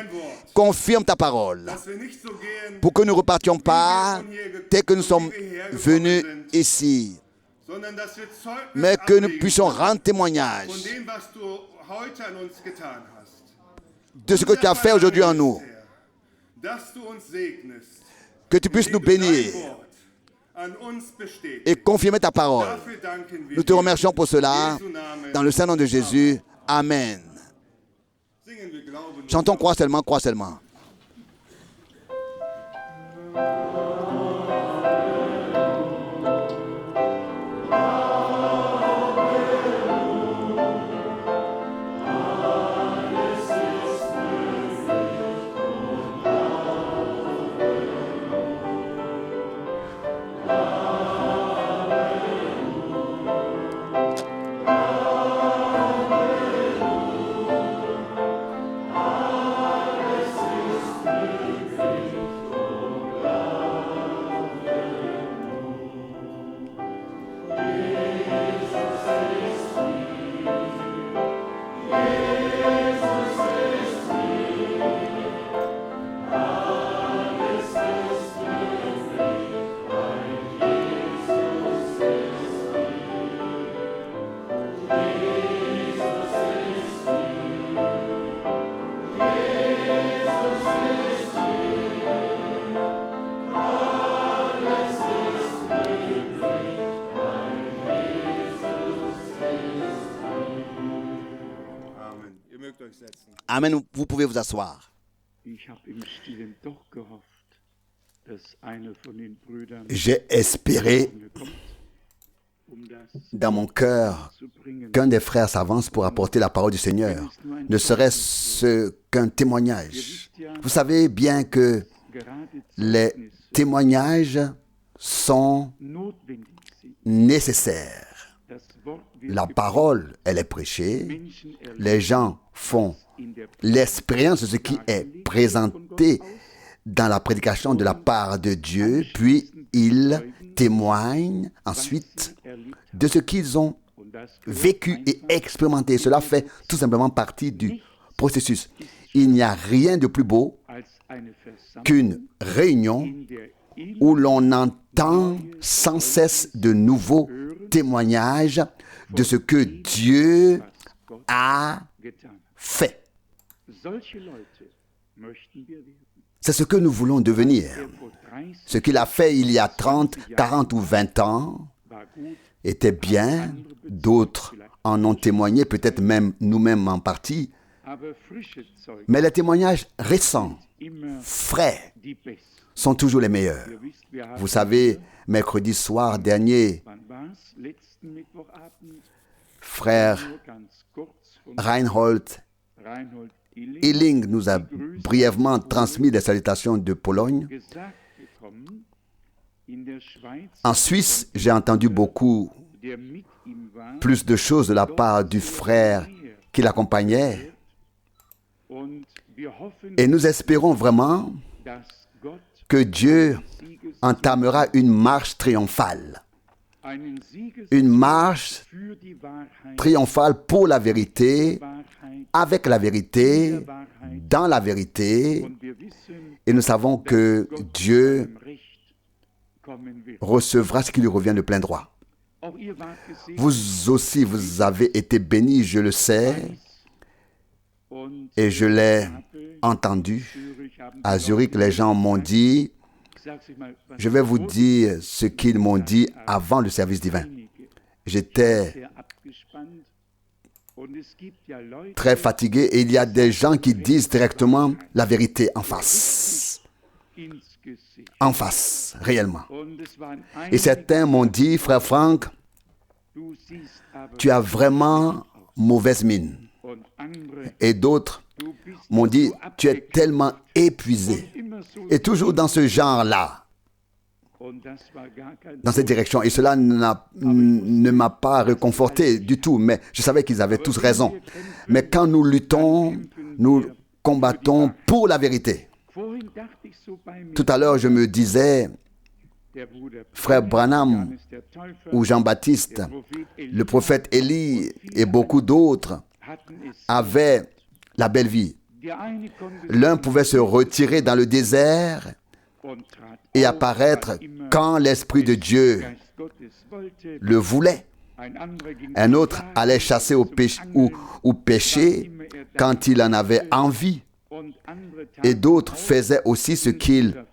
Speaker 1: Confirme ta parole
Speaker 2: Dass wir nicht so gehen,
Speaker 1: pour que nous ne repartions pas tel que nous sommes venus ici,
Speaker 2: sondern dass wir Zeugnis
Speaker 1: mais que nous
Speaker 2: ablegen
Speaker 1: puissions rendre
Speaker 2: von
Speaker 1: témoignage
Speaker 2: dem, was du heute an uns getan hast.
Speaker 1: de ce que tu as fait aujourd'hui en nous,
Speaker 2: Dass du uns segnest,
Speaker 1: que tu puisses nous bénir
Speaker 2: dein Wort an uns bestätigt.
Speaker 1: et confirmer ta parole.
Speaker 2: Dafür danken wir
Speaker 1: Nous te
Speaker 2: dir.
Speaker 1: remercions pour cela,
Speaker 2: Jesu Namen.
Speaker 1: dans le Saint-Nom de Jésus. Amen.
Speaker 2: Singen wir Glauben.
Speaker 1: Chantons, crois seulement, crois seulement. Amen. Vous pouvez vous asseoir. J'ai espéré dans mon cœur qu'un des frères s'avance pour apporter la parole du Seigneur, ne serait-ce qu'un témoignage. Vous savez bien que les témoignages sont nécessaires. La parole, elle est prêchée. Les gens font l'expérience de ce qui est présenté dans la prédication de la part de Dieu, puis ils témoignent ensuite de ce qu'ils ont vécu et expérimenté. Cela fait tout simplement partie du processus. Il n'y a rien de plus beau qu'une réunion où l'on entend sans cesse de nouveaux témoignages de ce que Dieu a fait. C'est ce que nous voulons devenir. Ce qu'il a fait il y a 30, 40 ou 20 ans était bien. D'autres en ont témoigné, peut-être même nous-mêmes en partie. Mais les témoignages récents, frais, sont toujours les meilleurs. Vous savez, mercredi soir dernier, frère Reinhold Illing nous a brièvement transmis les salutations de Pologne. En Suisse, j'ai entendu beaucoup plus de choses de la part du frère qui l'accompagnait. Et nous espérons vraiment que Dieu entamera une marche triomphale. Une marche triomphale pour la vérité, avec la vérité, dans la vérité. Et nous savons que Dieu recevra ce qui lui revient de plein droit. Vous aussi, vous avez été bénis, je le sais, et je l'ai entendu. À Zurich, les gens m'ont dit, je vais vous dire ce qu'ils m'ont dit avant le service divin. J'étais très fatigué et il y a des gens qui disent directement la vérité en face. En face, réellement. Et certains m'ont dit, frère Franck, tu as vraiment mauvaise mine. Et d'autres m'ont dit, tu es tellement épuisé. Et toujours dans ce genre-là, dans cette direction. Et cela ne m'a pas réconforté du tout, mais je savais qu'ils avaient tous raison. Mais quand nous luttons, nous combattons pour la vérité. Tout à l'heure, je me disais, frère Branham ou Jean-Baptiste, le prophète Élie et beaucoup d'autres avaient la belle vie. L'un pouvait se retirer dans le désert et apparaître quand l'Esprit de Dieu le voulait. Un autre allait chasser ou pêcher quand il en avait envie. Et d'autres faisaient aussi ce qu'ils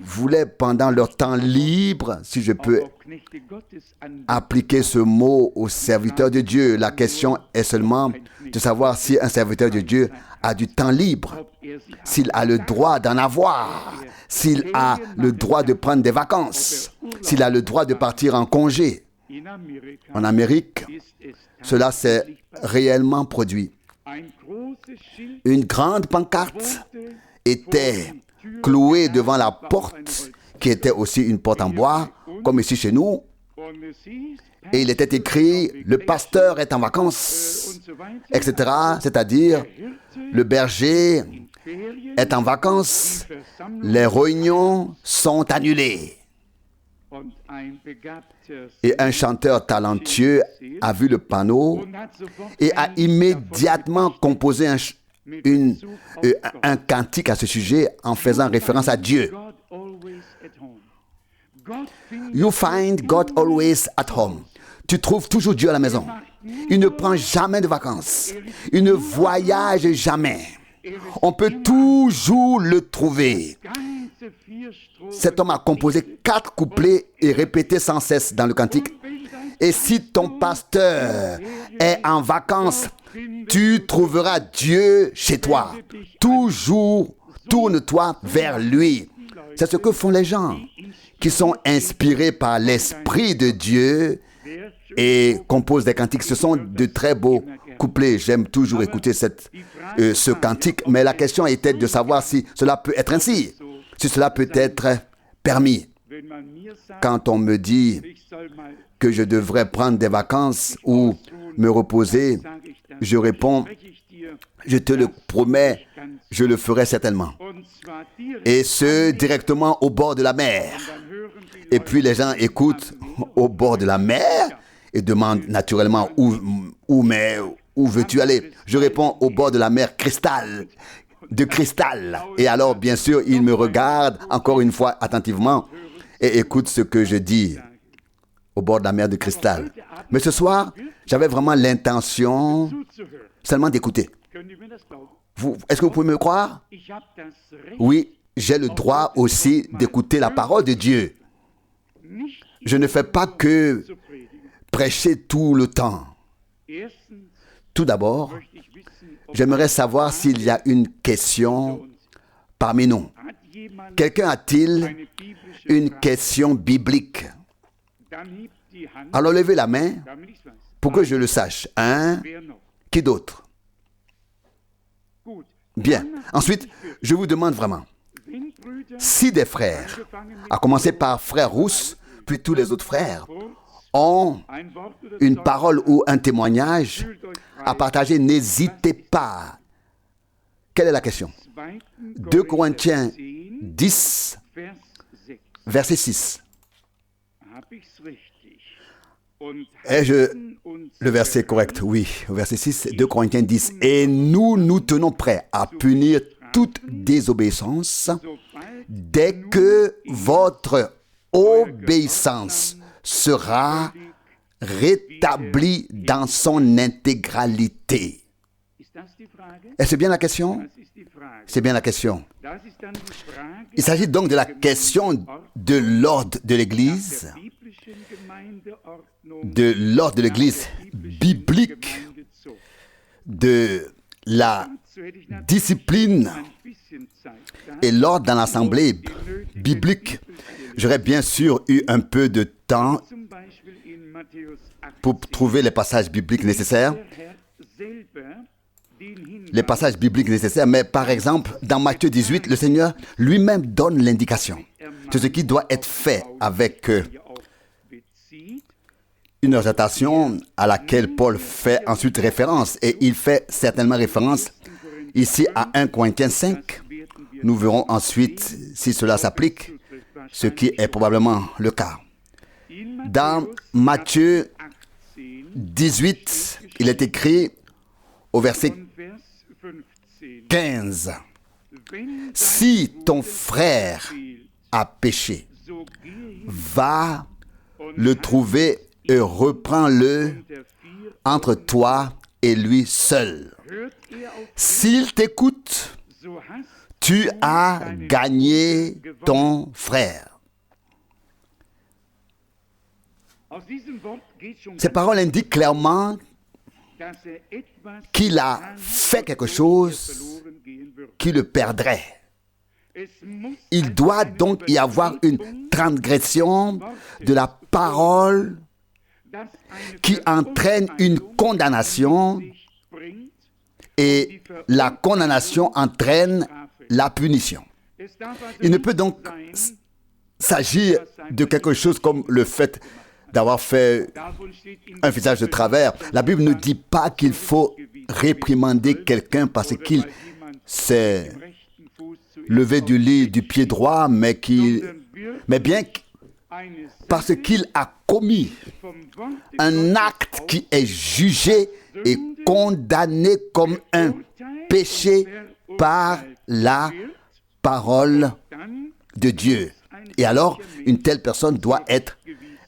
Speaker 1: voulaient pendant leur temps libre, si je peux appliquer ce mot aux serviteurs de Dieu. La question est seulement de savoir si un serviteur de Dieu a du temps libre, s'il a le droit d'en avoir, s'il a le droit de prendre des vacances, s'il a le droit de partir en congé. En Amérique, cela s'est réellement produit. Une grande pancarte était clouée devant la porte, qui était aussi une porte en bois, comme ici chez nous. Et il était écrit, le pasteur est en vacances, etc. C'est-à-dire, le berger est en vacances, les réunions sont annulées. Et un chanteur talentueux a vu le panneau et a immédiatement composé un cantique à ce sujet en faisant référence à Dieu. You find God always at home. Tu trouves toujours Dieu à la maison. Il ne prend jamais de vacances. Il ne voyage jamais. On peut toujours le trouver. Cet homme a composé 4 couplets et répété sans cesse dans le cantique. Et si ton pasteur est en vacances, tu trouveras Dieu chez toi. Toujours, tourne-toi vers lui. C'est ce que font les gens qui sont inspirés par l'Esprit de Dieu et composent des cantiques. Ce sont de très beaux couplets. J'aime toujours écouter ce cantique. Mais la question était de savoir si cela peut être ainsi, si cela peut être permis. Quand on me dit que je devrais prendre des vacances ou me reposer, je réponds, je te le promets, je le ferai certainement. Et ce, directement au bord de la mer. Et puis les gens écoutent au bord de la mer et demandent naturellement où veux-tu aller? Je réponds au bord de la mer de cristal. Et alors, bien sûr, ils me regardent encore une fois attentivement et écoutent ce que je dis au bord de la mer de cristal. Mais ce soir, j'avais vraiment l'intention seulement d'écouter. Est-ce que vous pouvez me croire? Oui, j'ai le droit aussi d'écouter la parole de Dieu. Je ne fais pas que prêcher tout le temps. Tout d'abord, j'aimerais savoir s'il y a une question parmi nous. Quelqu'un a-t-il une question biblique? Alors levez la main pour que je le sache. Qui d'autre? Bien. Ensuite, je vous demande vraiment, si des frères, à commencer par frère Rousse, puis tous les autres frères, ont une parole ou un témoignage à partager, n'hésitez pas. Quelle est la question? 2 Corinthiens 10, verset 6. Le verset correct, oui, verset 6, 2 Corinthiens 10. Et nous tenons prêts à punir toute désobéissance dès que votre obéissance sera rétablie dans son intégralité. Est-ce bien la question? C'est bien la question. Il s'agit donc de la question de l'ordre de l'Église, biblique, de la discipline et l'ordre dans l'assemblée biblique. J'aurais bien sûr eu un peu de temps pour trouver les passages bibliques nécessaires. Mais par exemple, dans Matthieu 18, le Seigneur lui-même donne l'indication de ce qui doit être fait avec une exhortation à laquelle Paul fait ensuite référence. Et il fait certainement référence ici à 1 Corinthiens 5. Nous verrons ensuite si cela s'applique, ce qui est probablement le cas. Dans Matthieu 18, il est écrit au verset 15, « Si ton frère a péché, va le trouver et reprends-le entre toi et lui seul. S'il t'écoute, tu as gagné ton frère. » Ces paroles indiquent clairement qu'il a fait quelque chose qui le perdrait. Il doit donc y avoir une transgression de la parole qui entraîne une condamnation, et la condamnation entraîne la punition. Il ne peut donc s'agir de quelque chose comme le fait d'avoir fait un visage de travers. La Bible ne dit pas qu'il faut réprimander quelqu'un parce qu'il s'est levé du lit du pied droit, mais bien parce qu'il a commis un acte qui est jugé et condamné comme un péché par la parole de Dieu. Et alors, une telle personne doit être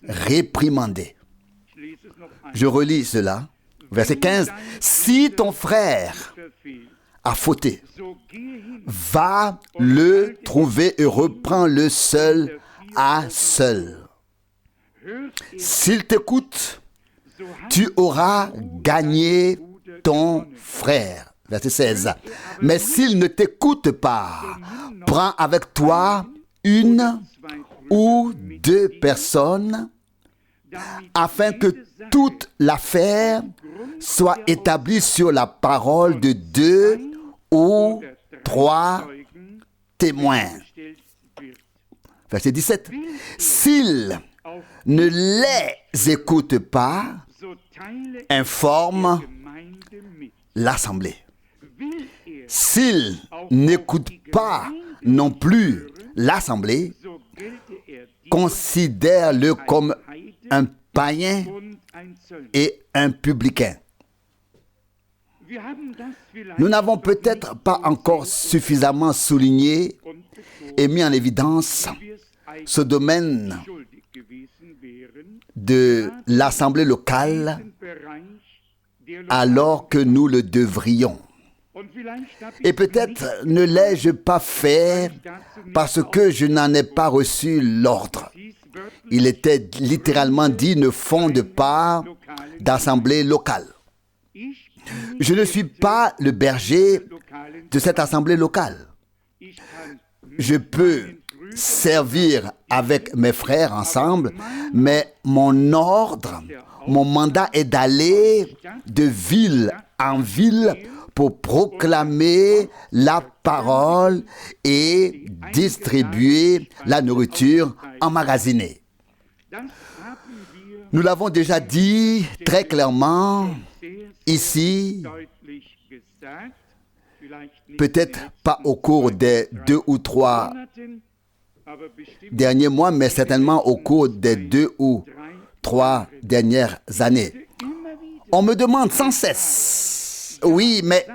Speaker 1: réprimandée. Je relis cela. Verset 15. « Si ton frère a fauté, va le trouver et reprends-le seul à seul. » S'il t'écoute, tu auras gagné ton frère. Verset 16. Mais s'il ne t'écoute pas, prends avec toi une ou deux personnes afin que toute l'affaire soit établie sur la parole de 2 ou 3 témoins. Verset 17. S'il ne les écoute pas, informe l'assemblée. S'il n'écoute pas non plus l'assemblée, considère-le comme un païen et un publicain. Nous n'avons peut-être pas encore suffisamment souligné et mis en évidence ce domaine de l'assemblée locale alors que nous le devrions. Et peut-être ne l'ai-je pas fait parce que je n'en ai pas reçu l'ordre. Il était littéralement dit: ne fonde pas d'assemblée locale. Je ne suis pas le berger de cette assemblée locale. Je peux servir avec mes frères ensemble, mais mon ordre, mon mandat est d'aller de ville en ville pour proclamer la parole et distribuer la nourriture emmagasinée. Nous l'avons déjà dit très clairement ici, peut-être pas au cours des 2 ou 3 derniers mois, mais certainement au cours des 2 ou 3 dernières années. On me demande sans cesse: oui, mais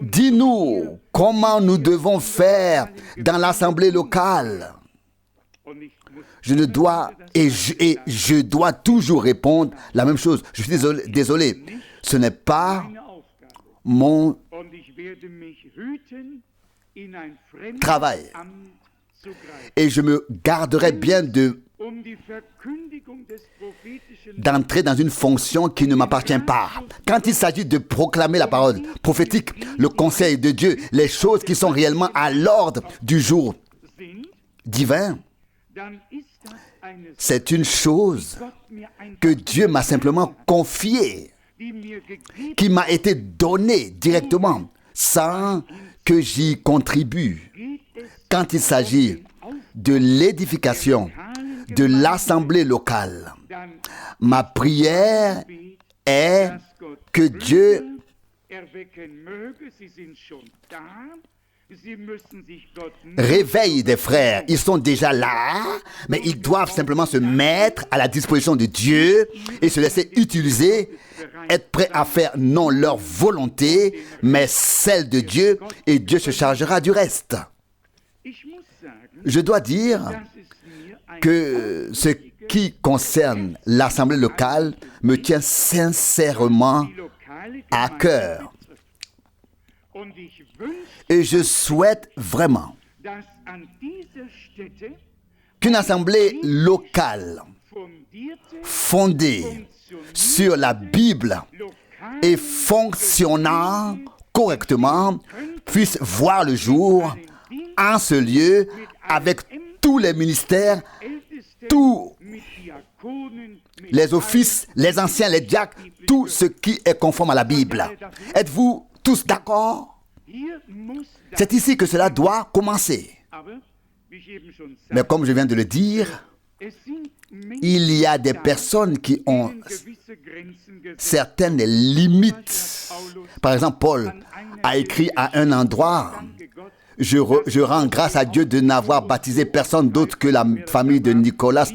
Speaker 1: dis-nous comment nous devons faire dans l'assemblée locale. Je dois toujours répondre la même chose. Je suis désolé. Ce n'est pas mon travail. Et je me garderai bien d'entrer dans une fonction qui ne m'appartient pas. Quand il s'agit de proclamer la parole prophétique, le conseil de Dieu, les choses qui sont réellement à l'ordre du jour divin, c'est une chose que Dieu m'a simplement confiée, qui m'a été donnée directement, sans que j'y contribue. Quand il s'agit de l'édification de l'assemblée locale, ma prière est que Dieu réveille des frères. Ils sont déjà là, mais ils doivent simplement se mettre à la disposition de Dieu et se laisser utiliser, être prêts à faire non leur volonté, mais celle de Dieu, et Dieu se chargera du reste. Je dois dire que ce qui concerne l'assemblée locale me tient sincèrement à cœur. Et je souhaite vraiment qu'une assemblée locale fondée sur la Bible et fonctionnant correctement puisse voir le jour en ce lieu avec tous les ministères, tous les offices, les anciens, les diacres, tout ce qui est conforme à la Bible. Êtes-vous tous d'accord? C'est ici que cela doit commencer. Mais comme je viens de le dire, il y a des personnes qui ont certaines limites. Par exemple, Paul a écrit à un endroit: je rends grâce à Dieu de n'avoir baptisé personne d'autre que la famille de Nicolas,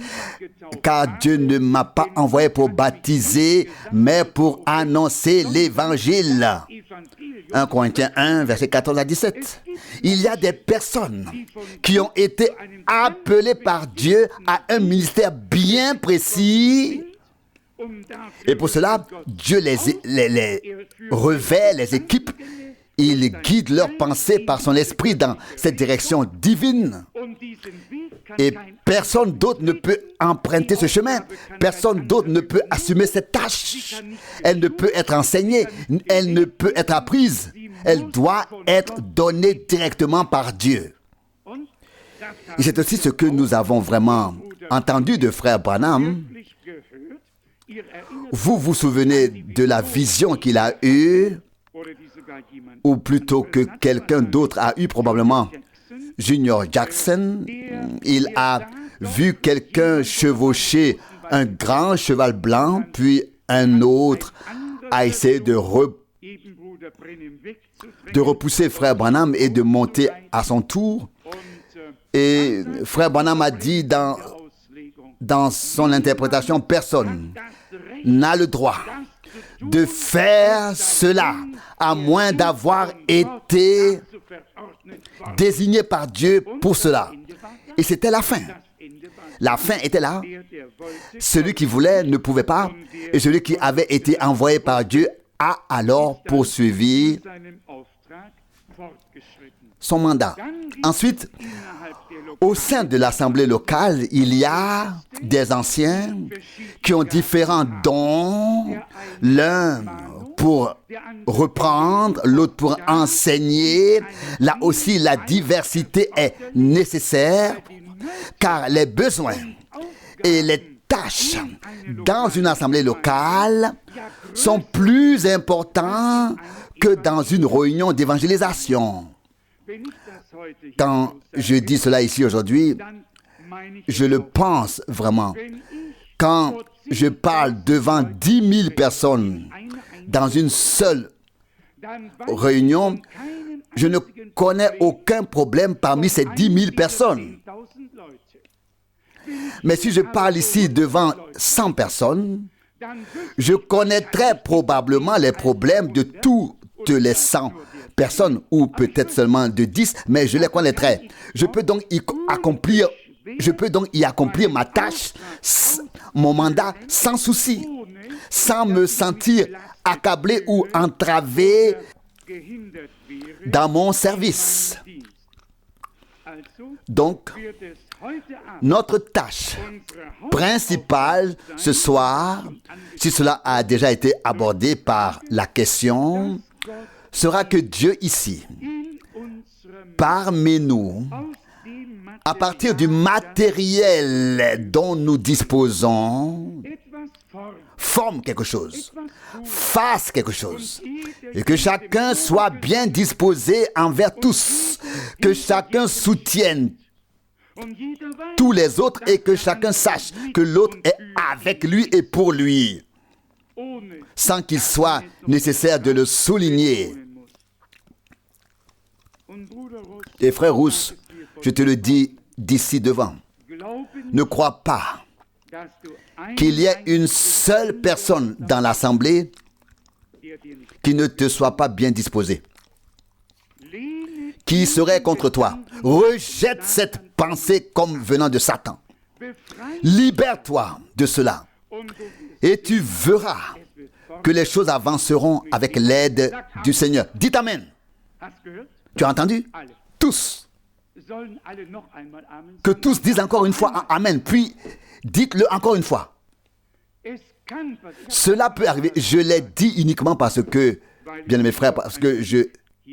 Speaker 1: car Dieu ne m'a pas envoyé pour baptiser, mais pour annoncer l'évangile. 1 Corinthiens 1, verset 14 à 17. Il y a des personnes qui ont été appelées par Dieu à un ministère bien précis. Et pour cela, Dieu les revêt, les équipe. Il guide leurs pensées par son esprit dans cette direction divine. Et personne d'autre ne peut emprunter ce chemin. Personne d'autre ne peut assumer cette tâche. Elle ne peut être enseignée. Elle ne peut être apprise. Elle doit être donnée directement par Dieu. Et c'est aussi ce que nous avons vraiment entendu de frère Branham. Vous vous souvenez de la vision qu'il a eue, ou plutôt que quelqu'un d'autre a eu probablement, Junior Jackson. Il a vu quelqu'un chevaucher un grand cheval blanc, puis un autre a essayé de repousser frère Branham et de monter à son tour. Et frère Branham a dit dans son interprétation, personne n'a le droit de faire cela à moins d'avoir été désigné par Dieu pour cela. Et c'était la fin. La fin était là. Celui qui voulait ne pouvait pas, et celui qui avait été envoyé par Dieu a alors poursuivi son mandat. Ensuite, au sein de l'assemblée locale, il y a des anciens qui ont différents dons, l'un pour reprendre, l'autre pour enseigner. Là aussi, la diversité est nécessaire, car les besoins et les tâches dans une assemblée locale sont plus importants que dans une réunion d'évangélisation. Quand je dis cela ici aujourd'hui, je le pense vraiment. Quand je parle devant 10 000 personnes dans une seule réunion, je ne connais aucun problème parmi ces 10 000 personnes. Mais si je parle ici devant 100 personnes, je connaîtrai probablement les problèmes de toutes les 100 personnes, ou peut-être seulement de 10, mais je les connaîtrai. Je peux donc y accomplir ma tâche, mon mandat, sans souci, sans me sentir accablé ou entravé dans mon service. Donc, notre tâche principale ce soir, si cela a déjà été abordé par la question, sera que Dieu ici, parmi nous, à partir du matériel dont nous disposons, forme quelque chose, fasse quelque chose, et que chacun soit bien disposé envers tous, que chacun soutienne tous les autres et que chacun sache que l'autre est avec lui et pour lui, sans qu'il soit nécessaire de le souligner. Et frère Rousse, je te le dis d'ici devant, ne crois pas qu'il y ait une seule personne dans l'assemblée qui ne te soit pas bien disposée, qui serait contre toi. Rejette cette pensée comme venant de Satan. Libère-toi de cela et tu verras que les choses avanceront avec l'aide du Seigneur. Dites Amen. Tu as entendu? Tous. Que tous disent encore une fois Amen, puis dites-le encore une fois. Cela peut arriver. Je l'ai dit uniquement parce que, bien mes frères, parce que je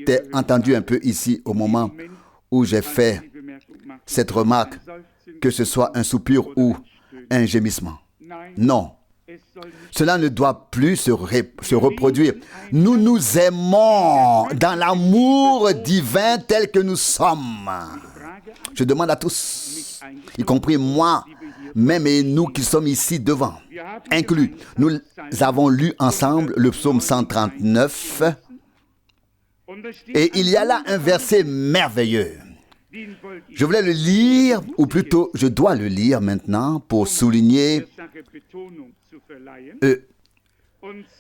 Speaker 1: t'ai entendu un peu ici au moment où j'ai fait cette remarque, que ce soit un soupir ou un gémissement. Non. Cela ne doit plus se reproduire. Nous nous aimons dans l'amour divin tel que nous sommes. Je demande à tous, y compris moi, même et nous qui sommes ici devant, inclus. Nous avons lu ensemble le psaume 139 et il y a là un verset merveilleux. Je voulais le lire, ou plutôt je dois le lire maintenant pour souligner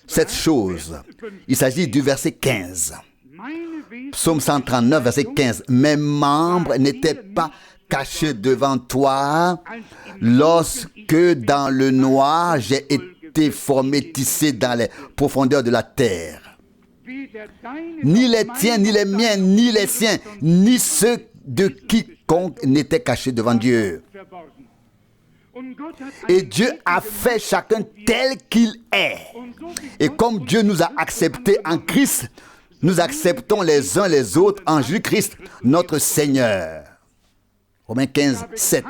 Speaker 1: cette chose. Il s'agit du verset 15. Psaume 139, verset 15. Mes membres n'étaient pas cachés devant toi lorsque dans le noir j'ai été formé, tissé dans les profondeurs de la terre. Ni les tiens, ni les miens, ni les siens, ni ceux de quiconque n'étaient cachés devant Dieu. Et Dieu a fait chacun tel qu'il est. Et comme Dieu nous a acceptés en Christ, nous acceptons les uns les autres en Jésus-Christ, notre Seigneur. Romains 15, 7.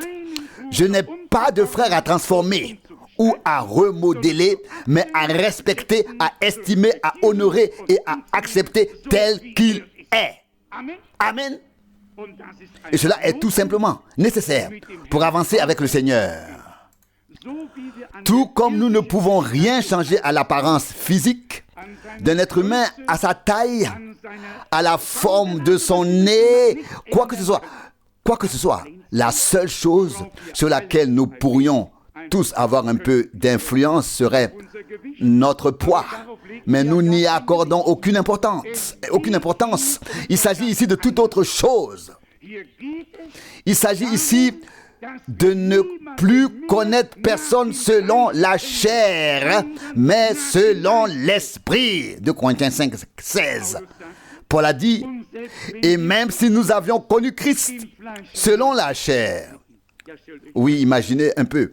Speaker 1: Je n'ai pas de frère à transformer ou à remodeler, mais à respecter, à estimer, à honorer et à accepter tel qu'il est. Amen. Et cela est tout simplement nécessaire pour avancer avec le Seigneur. Tout comme nous ne pouvons rien changer à l'apparence physique d'un être humain, à sa taille, à la forme de son nez, quoi que ce soit, la seule chose sur laquelle nous pourrions tous avoir un peu d'influence serait notre poids. Mais nous n'y accordons aucune importance. Il s'agit ici de toute autre chose. Il s'agit ici de ne plus connaître personne selon la chair, mais selon l'esprit. 2 Corinthiens 5, 16. Paul a dit, et même si nous avions connu Christ selon la chair. Oui, imaginez un peu.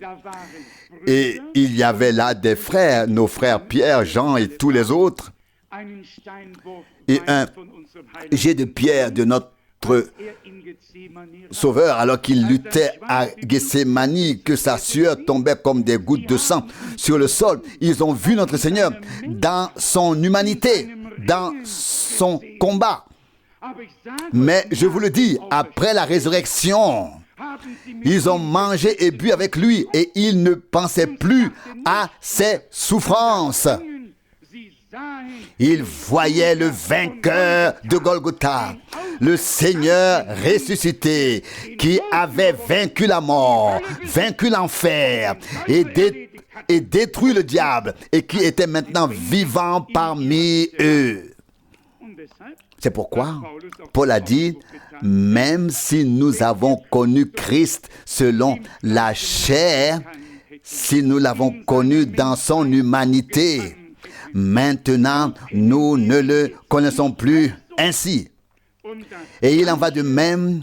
Speaker 1: Et il y avait là des frères, nos frères Pierre, Jean et tous les autres. Et un jet de pierre de notre Sauveur, alors qu'il luttait à Gethsémani, que sa sueur tombait comme des gouttes de sang sur le sol. Ils ont vu notre Seigneur dans son humanité, dans son combat. Mais je vous le dis, après la résurrection, ils ont mangé et bu avec lui et ils ne pensaient plus à ses souffrances. Ils voyaient le vainqueur de Golgotha, le Seigneur ressuscité, qui avait vaincu la mort, vaincu l'enfer et détruit le diable et qui était maintenant vivant parmi eux. C'est pourquoi Paul a dit, même si nous avons connu Christ selon la chair, si nous l'avons connu dans son humanité, maintenant nous ne le connaissons plus ainsi. Et il en va de même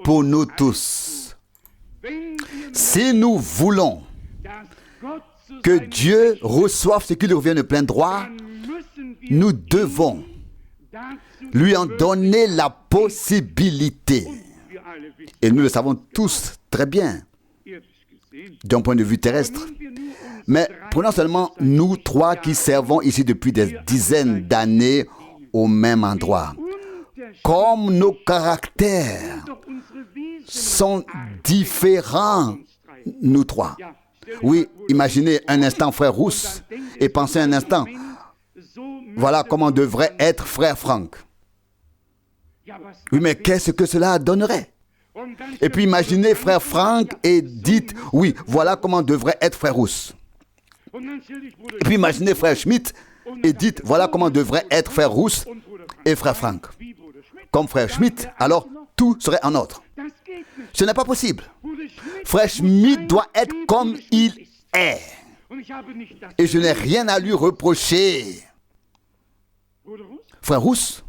Speaker 1: pour nous tous. Si nous voulons que Dieu reçoive ce qui lui revient de plein droit, nous devons lui en donner la possibilité. Et nous le savons tous très bien, d'un point de vue terrestre. Mais prenons seulement nous trois qui servons ici depuis des dizaines d'années au même endroit. Comme nos caractères sont différents, nous trois. Oui, imaginez un instant frère Rousse et pensez un instant, voilà comment devrait être frère Franck. Oui, mais qu'est-ce que cela donnerait? Et puis imaginez frère Franck et dites, oui, voilà comment devrait être frère Rousse. Et puis imaginez frère Schmitt et dites, voilà comment devrait être frère Rousse et frère Franck. Comme frère Schmitt, alors tout serait en ordre. Ce n'est pas possible. Frère Schmitt doit être comme il est. Et je n'ai rien à lui reprocher. Frère Rousse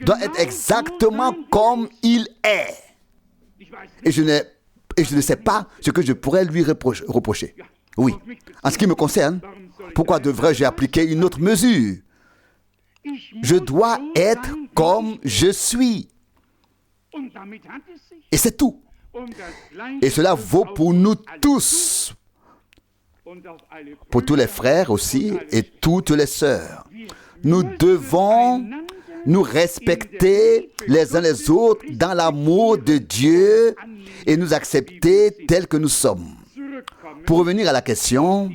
Speaker 1: doit être exactement comme il est. Et je ne sais pas ce que je pourrais lui reprocher. Oui, en ce qui me concerne, pourquoi devrais-je appliquer une autre mesure? Je dois être comme je suis. Et c'est tout. Et cela vaut pour nous tous. Pour tous les frères aussi et toutes les sœurs. Nous devons nous respecter les uns les autres dans l'amour de Dieu et nous accepter tels que nous sommes. Pour revenir à la question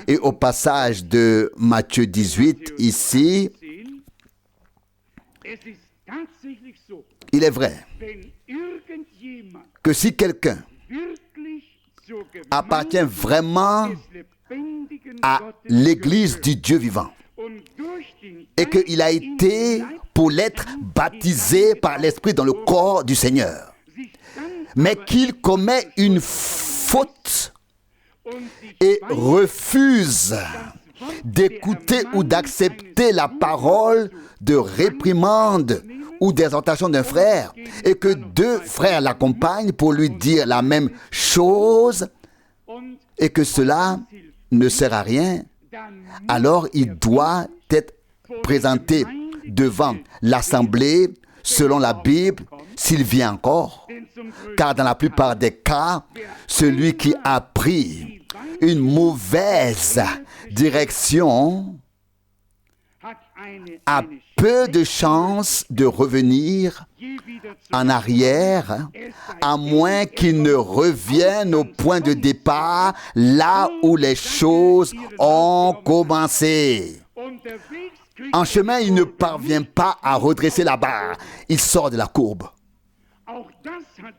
Speaker 1: et au passage de Matthieu 18 ici, il est vrai que si quelqu'un appartient vraiment à l'Église du Dieu vivant et qu'il a été pour l'être baptisé par l'Esprit dans le corps du Seigneur, mais qu'il commet une faute et refuse d'écouter ou d'accepter la parole de réprimande ou d'exhortation d'un frère, et que deux frères l'accompagnent pour lui dire la même chose, et que cela ne sert à rien, alors il doit être présenté devant l'assemblée selon la Bible, s'il vient encore. Car dans la plupart des cas, celui qui a pris une mauvaise direction a peu de chances de revenir en arrière, à moins qu'il ne revienne au point de départ, là où les choses ont commencé. En chemin, il ne parvient pas à redresser la barre. Il sort de la courbe.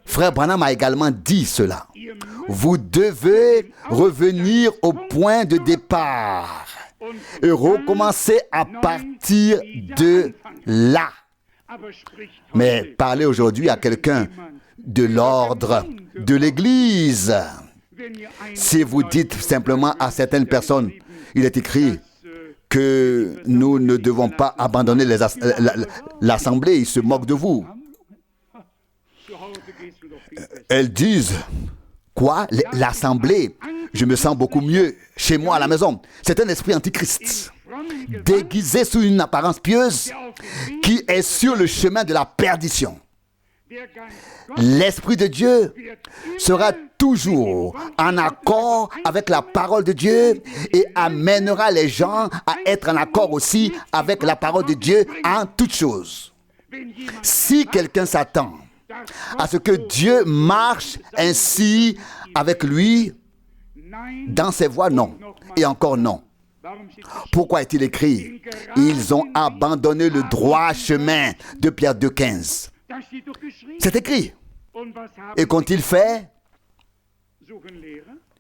Speaker 1: Frère Branham a également dit cela. Vous devez revenir au point de départ et recommencer à partir de là. Mais parler aujourd'hui à quelqu'un de l'ordre de l'Église, si vous dites simplement à certaines personnes, il est écrit que nous ne devons pas abandonner l'assemblée, ils se moquent de vous. Elles disent, quoi? L'assemblée, je me sens beaucoup mieux chez moi à la maison. C'est un esprit antichrist, déguisé sous une apparence pieuse, qui est sur le chemin de la perdition. L'Esprit de Dieu sera toujours en accord avec la parole de Dieu et amènera les gens à être en accord aussi avec la parole de Dieu en toutes choses. Si quelqu'un s'attend à ce que Dieu marche ainsi avec lui, dans ses voies, non. Et encore non. Pourquoi est-il écrit? Ils ont abandonné le droit chemin de Pierre 2,15. C'est écrit. Et qu'ont-ils fait?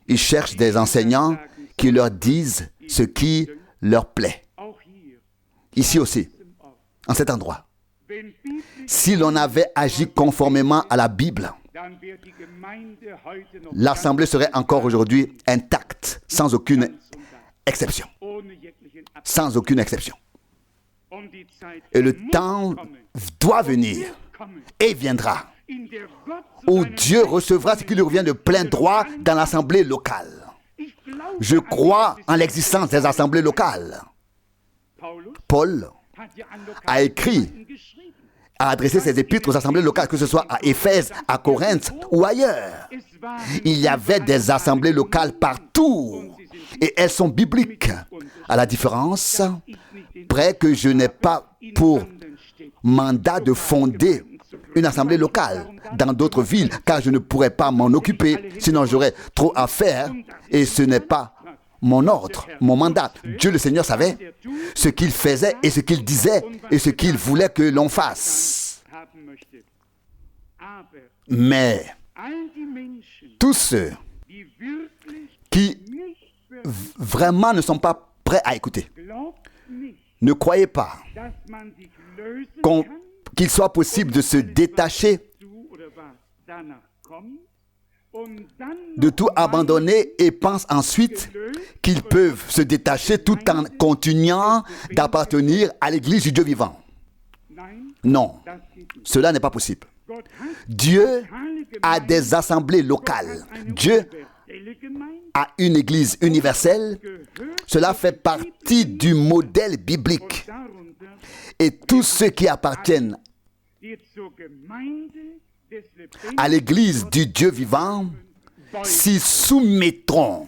Speaker 1: Ils cherchent des enseignants qui leur disent ce qui leur plaît. Ici aussi, en cet endroit. Si l'on avait agi conformément à la Bible, l'assemblée serait encore aujourd'hui intacte, sans aucune exception. Sans aucune exception. Et le temps doit venir et viendra où Dieu recevra ce qui lui revient de plein droit dans l'assemblée locale. Je crois en l'existence des assemblées locales. Paul a écrit, a adressé ses épîtres aux assemblées locales, que ce soit à Éphèse, à Corinthe ou ailleurs. Il y avait des assemblées locales partout et elles sont bibliques. À la différence près que je n'ai pas pour mandat de fonder une assemblée locale dans d'autres villes, car je ne pourrais pas m'en occuper, sinon j'aurais trop à faire et ce n'est pas mon ordre, mon mandat. Dieu le Seigneur savait ce qu'il faisait et ce qu'il disait et ce qu'il voulait que l'on fasse. Mais tous ceux qui vraiment ne sont pas prêts à écouter, ne croyez pas qu'il soit possible de se détacher, de tout abandonner et pensent ensuite qu'ils peuvent se détacher tout en continuant d'appartenir à l'Église du Dieu vivant. Non, cela n'est pas possible. Dieu a des assemblées locales. Dieu a une Église universelle. Cela fait partie du modèle biblique. Et tous ceux qui appartiennent à l'Église du Dieu vivant s'y soumettront.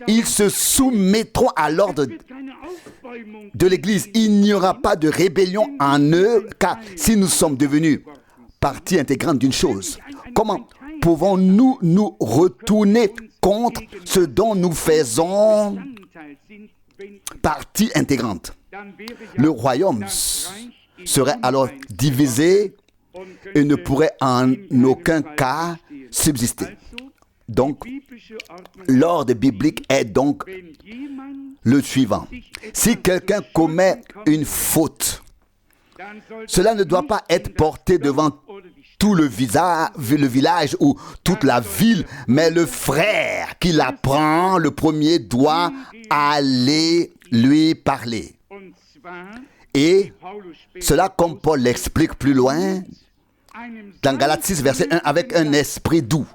Speaker 1: Ils se soumettront à l'ordre de l'Église. Il n'y aura pas de rébellion en eux, car si nous sommes devenus partie intégrante d'une chose, comment pouvons-nous nous retourner contre ce dont nous faisons partie intégrante? Le royaume serait alors divisé et ne pourrait en aucun cas subsister. Donc, l'ordre biblique est donc le suivant. Si quelqu'un commet une faute, cela ne doit pas être porté devant tout le village ou toute la ville, mais le frère qui l'apprend, le premier, doit aller lui parler. Et cela, comme Paul l'explique plus loin, dans Galates 6, verset 1, avec un esprit doux.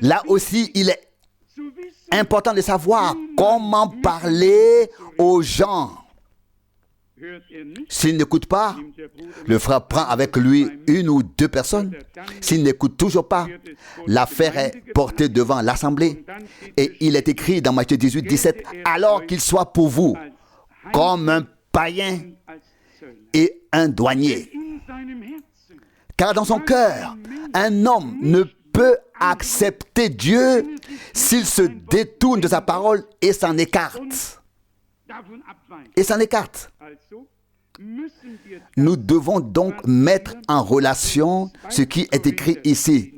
Speaker 1: Là aussi, il est important de savoir comment parler aux gens. S'il n'écoute pas, le frère prend avec lui une ou deux personnes. S'il n'écoute toujours pas, l'affaire est portée devant l'assemblée. Et il est écrit dans Matthieu 18, 17, « Alors qu'il soit pour vous comme un païen et un douanier. » Car dans son cœur, un homme ne peut accepter Dieu s'il se détourne de sa parole et s'en écarte. Nous devons donc mettre en relation ce qui est écrit ici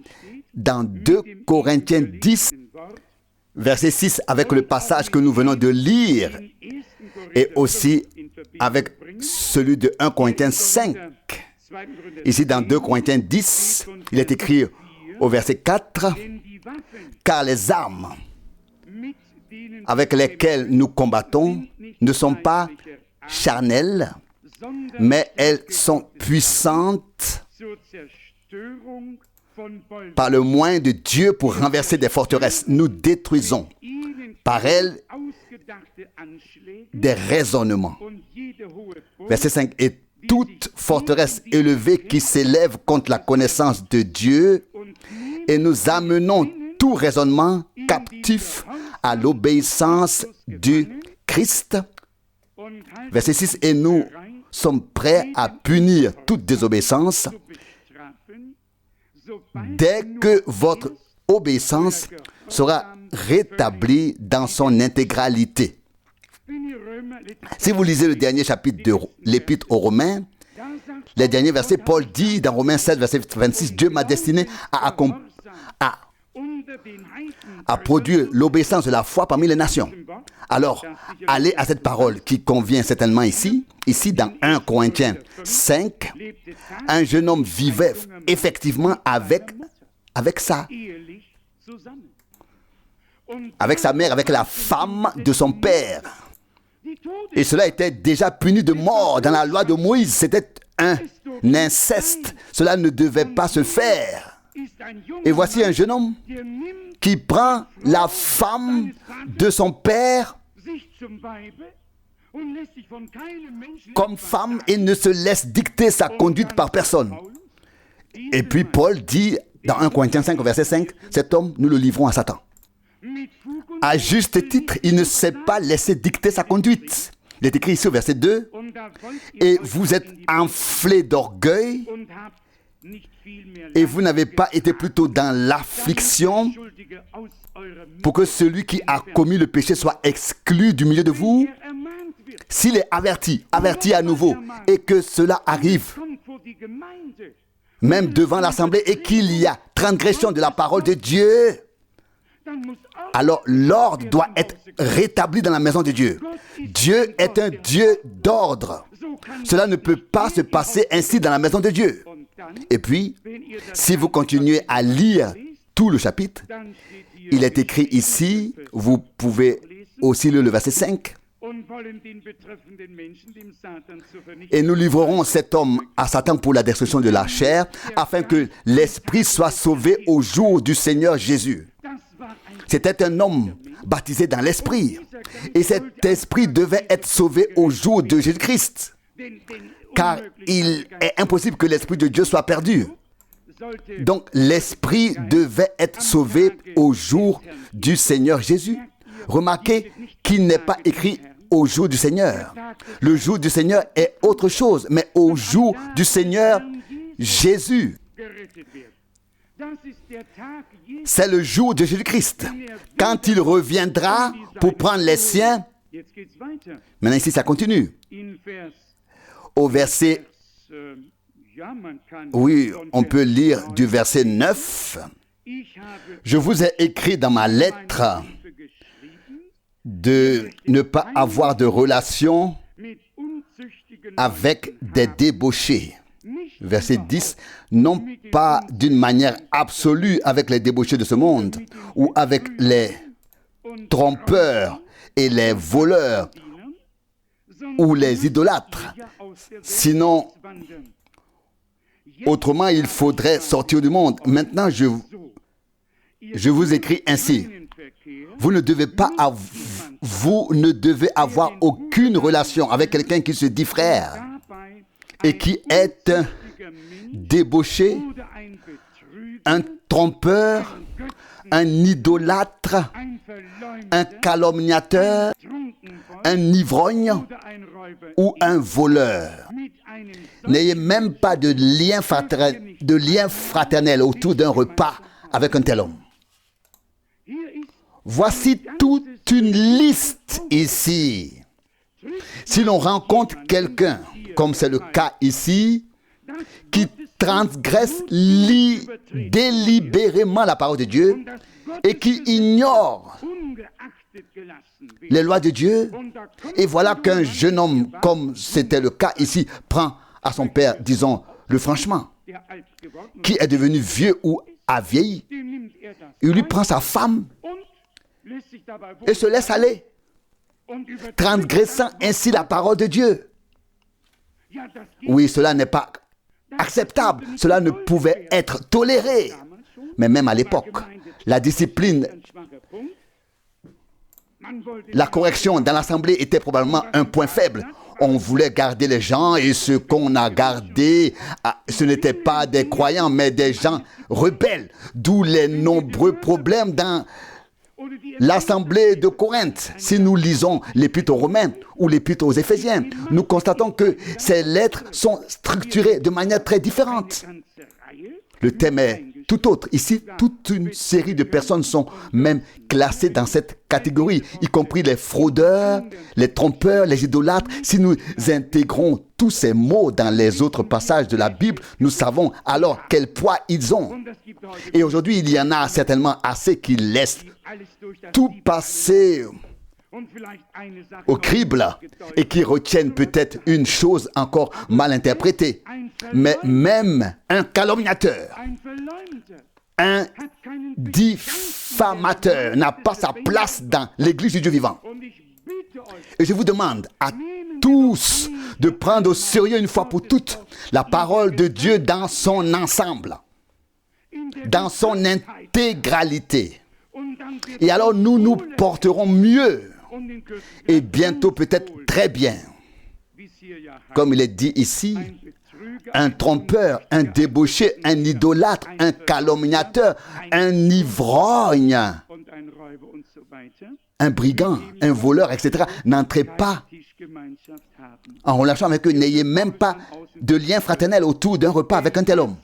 Speaker 1: dans 2 Corinthiens 10, verset 6, avec le passage que nous venons de lire, et aussi avec celui de 1 Corinthiens 5. Ici dans 2 Corinthiens 10, il est écrit au verset 4, « Car les armes avec lesquelles nous combattons ne sont pas charnelles, mais elles sont puissantes par le moyen de Dieu pour renverser des forteresses. Nous détruisons par elles des raisonnements. » Verset 5. « Et toute forteresse élevée qui s'élève contre la connaissance de Dieu, et nous amenons tout raisonnement captif à l'obéissance du Christ. » Verset 6. « Et nous sommes prêts à punir toute désobéissance dès que votre obéissance sera rétablie dans son intégralité. » Si vous lisez le dernier chapitre de l'Épître aux Romains, les derniers versets, Paul dit dans Romains 7, verset 26, « Dieu m'a destiné à produire l'obéissance de la foi parmi les nations. » Alors, allez à cette parole qui convient certainement ici dans 1 Corinthiens 5, un jeune homme vivait effectivement avec sa mère, avec la femme de son père. Et cela était déjà puni de mort dans la loi de Moïse. C'était un inceste. Cela ne devait pas se faire. Et voici un jeune homme qui prend la femme de son père comme femme et ne se laisse dicter sa conduite par personne. Et puis Paul dit dans 1 Corinthiens 5, verset 5, cet homme, nous le livrons à Satan. À juste titre, il ne s'est pas laissé dicter sa conduite. Il est écrit ici au verset 2, « Et vous êtes enflés d'orgueil, et vous n'avez pas été plutôt dans l'affliction, pour que celui qui a commis le péché soit exclu du milieu de vous. S'il est averti à nouveau, et que cela arrive, même devant l'assemblée, et qu'il y a transgression de la parole de Dieu, alors l'ordre doit être rétabli dans la maison de Dieu. Dieu est un Dieu d'ordre. Cela ne peut pas se passer ainsi dans la maison de Dieu. Et puis, si vous continuez à lire tout le chapitre, il est écrit ici, vous pouvez aussi lire le verset 5. Et nous livrerons cet homme à Satan pour la destruction de la chair, afin que l'esprit soit sauvé au jour du Seigneur Jésus. C'était un homme baptisé dans l'esprit. Et cet esprit devait être sauvé au jour de Jésus-Christ. Car il est impossible que l'esprit de Dieu soit perdu. Donc l'esprit devait être sauvé au jour du Seigneur Jésus. Remarquez qu'il n'est pas écrit au jour du Seigneur. Le jour du Seigneur est autre chose, mais au jour du Seigneur Jésus. C'est le jour de Jésus-Christ, quand il reviendra pour prendre les siens. Maintenant ici, ça continue. Au verset, oui, on peut lire du verset 9. « Je vous ai écrit dans ma lettre de ne pas avoir de relation avec des débauchés. » verset 10, non pas d'une manière absolue avec les débauchés de ce monde ou avec les trompeurs et les voleurs ou les idolâtres. Sinon, autrement, il faudrait sortir du monde. Maintenant, je vous écris ainsi. Vous ne devez avoir aucune relation avec quelqu'un qui se dit frère et qui est un débauché, un trompeur, un idolâtre, un calomniateur, un ivrogne ou un voleur. N'ayez même pas de lien fraternel autour d'un repas avec un tel homme. Voici toute une liste ici. Si l'on rencontre quelqu'un, comme c'est le cas ici, qui transgresse délibérément la parole de Dieu et qui ignore les lois de Dieu, et voilà qu'un jeune homme, comme c'était le cas ici, prend à son père, disons-le franchement, qui est devenu vieux ou a vieilli, il lui prend sa femme et se laisse aller, transgressant ainsi la parole de Dieu. Oui, cela n'est pas acceptable, cela ne pouvait être toléré. Mais même à l'époque, la discipline, la correction dans l'assemblée était probablement un point faible. On voulait garder les gens et ce qu'on a gardé, ce n'étaient pas des croyants, mais des gens rebelles. D'où les nombreux problèmes dans l'assemblée de Corinthe. Si nous lisons l'épître aux Romains ou l'épître aux Éphésiens, nous constatons que ces lettres sont structurées de manière très différente. Le thème est tout autre. Ici, toute une série de personnes sont même classées dans cette catégorie, y compris les fraudeurs, les trompeurs, les idolâtres. Si nous intégrons tous ces mots dans les autres passages de la Bible, nous savons alors quel poids ils ont. Et aujourd'hui, il y en a certainement assez qui laissent tout passer au crible et qui retiennent peut-être une chose encore mal interprétée. Mais même un calomniateur, un diffamateur n'a pas sa place dans l'Église du Dieu vivant. Et je vous demande à tous de prendre au sérieux une fois pour toutes la parole de Dieu dans son ensemble, dans son intégralité. Et alors nous nous porterons mieux et bientôt peut-être très bien. Comme il est dit ici, un trompeur, un débauché, un idolâtre, un calomniateur, un ivrogne, un brigand, un voleur, etc. N'entrez pas en relation avec eux. N'ayez même pas de lien fraternel autour d'un repas avec un tel homme.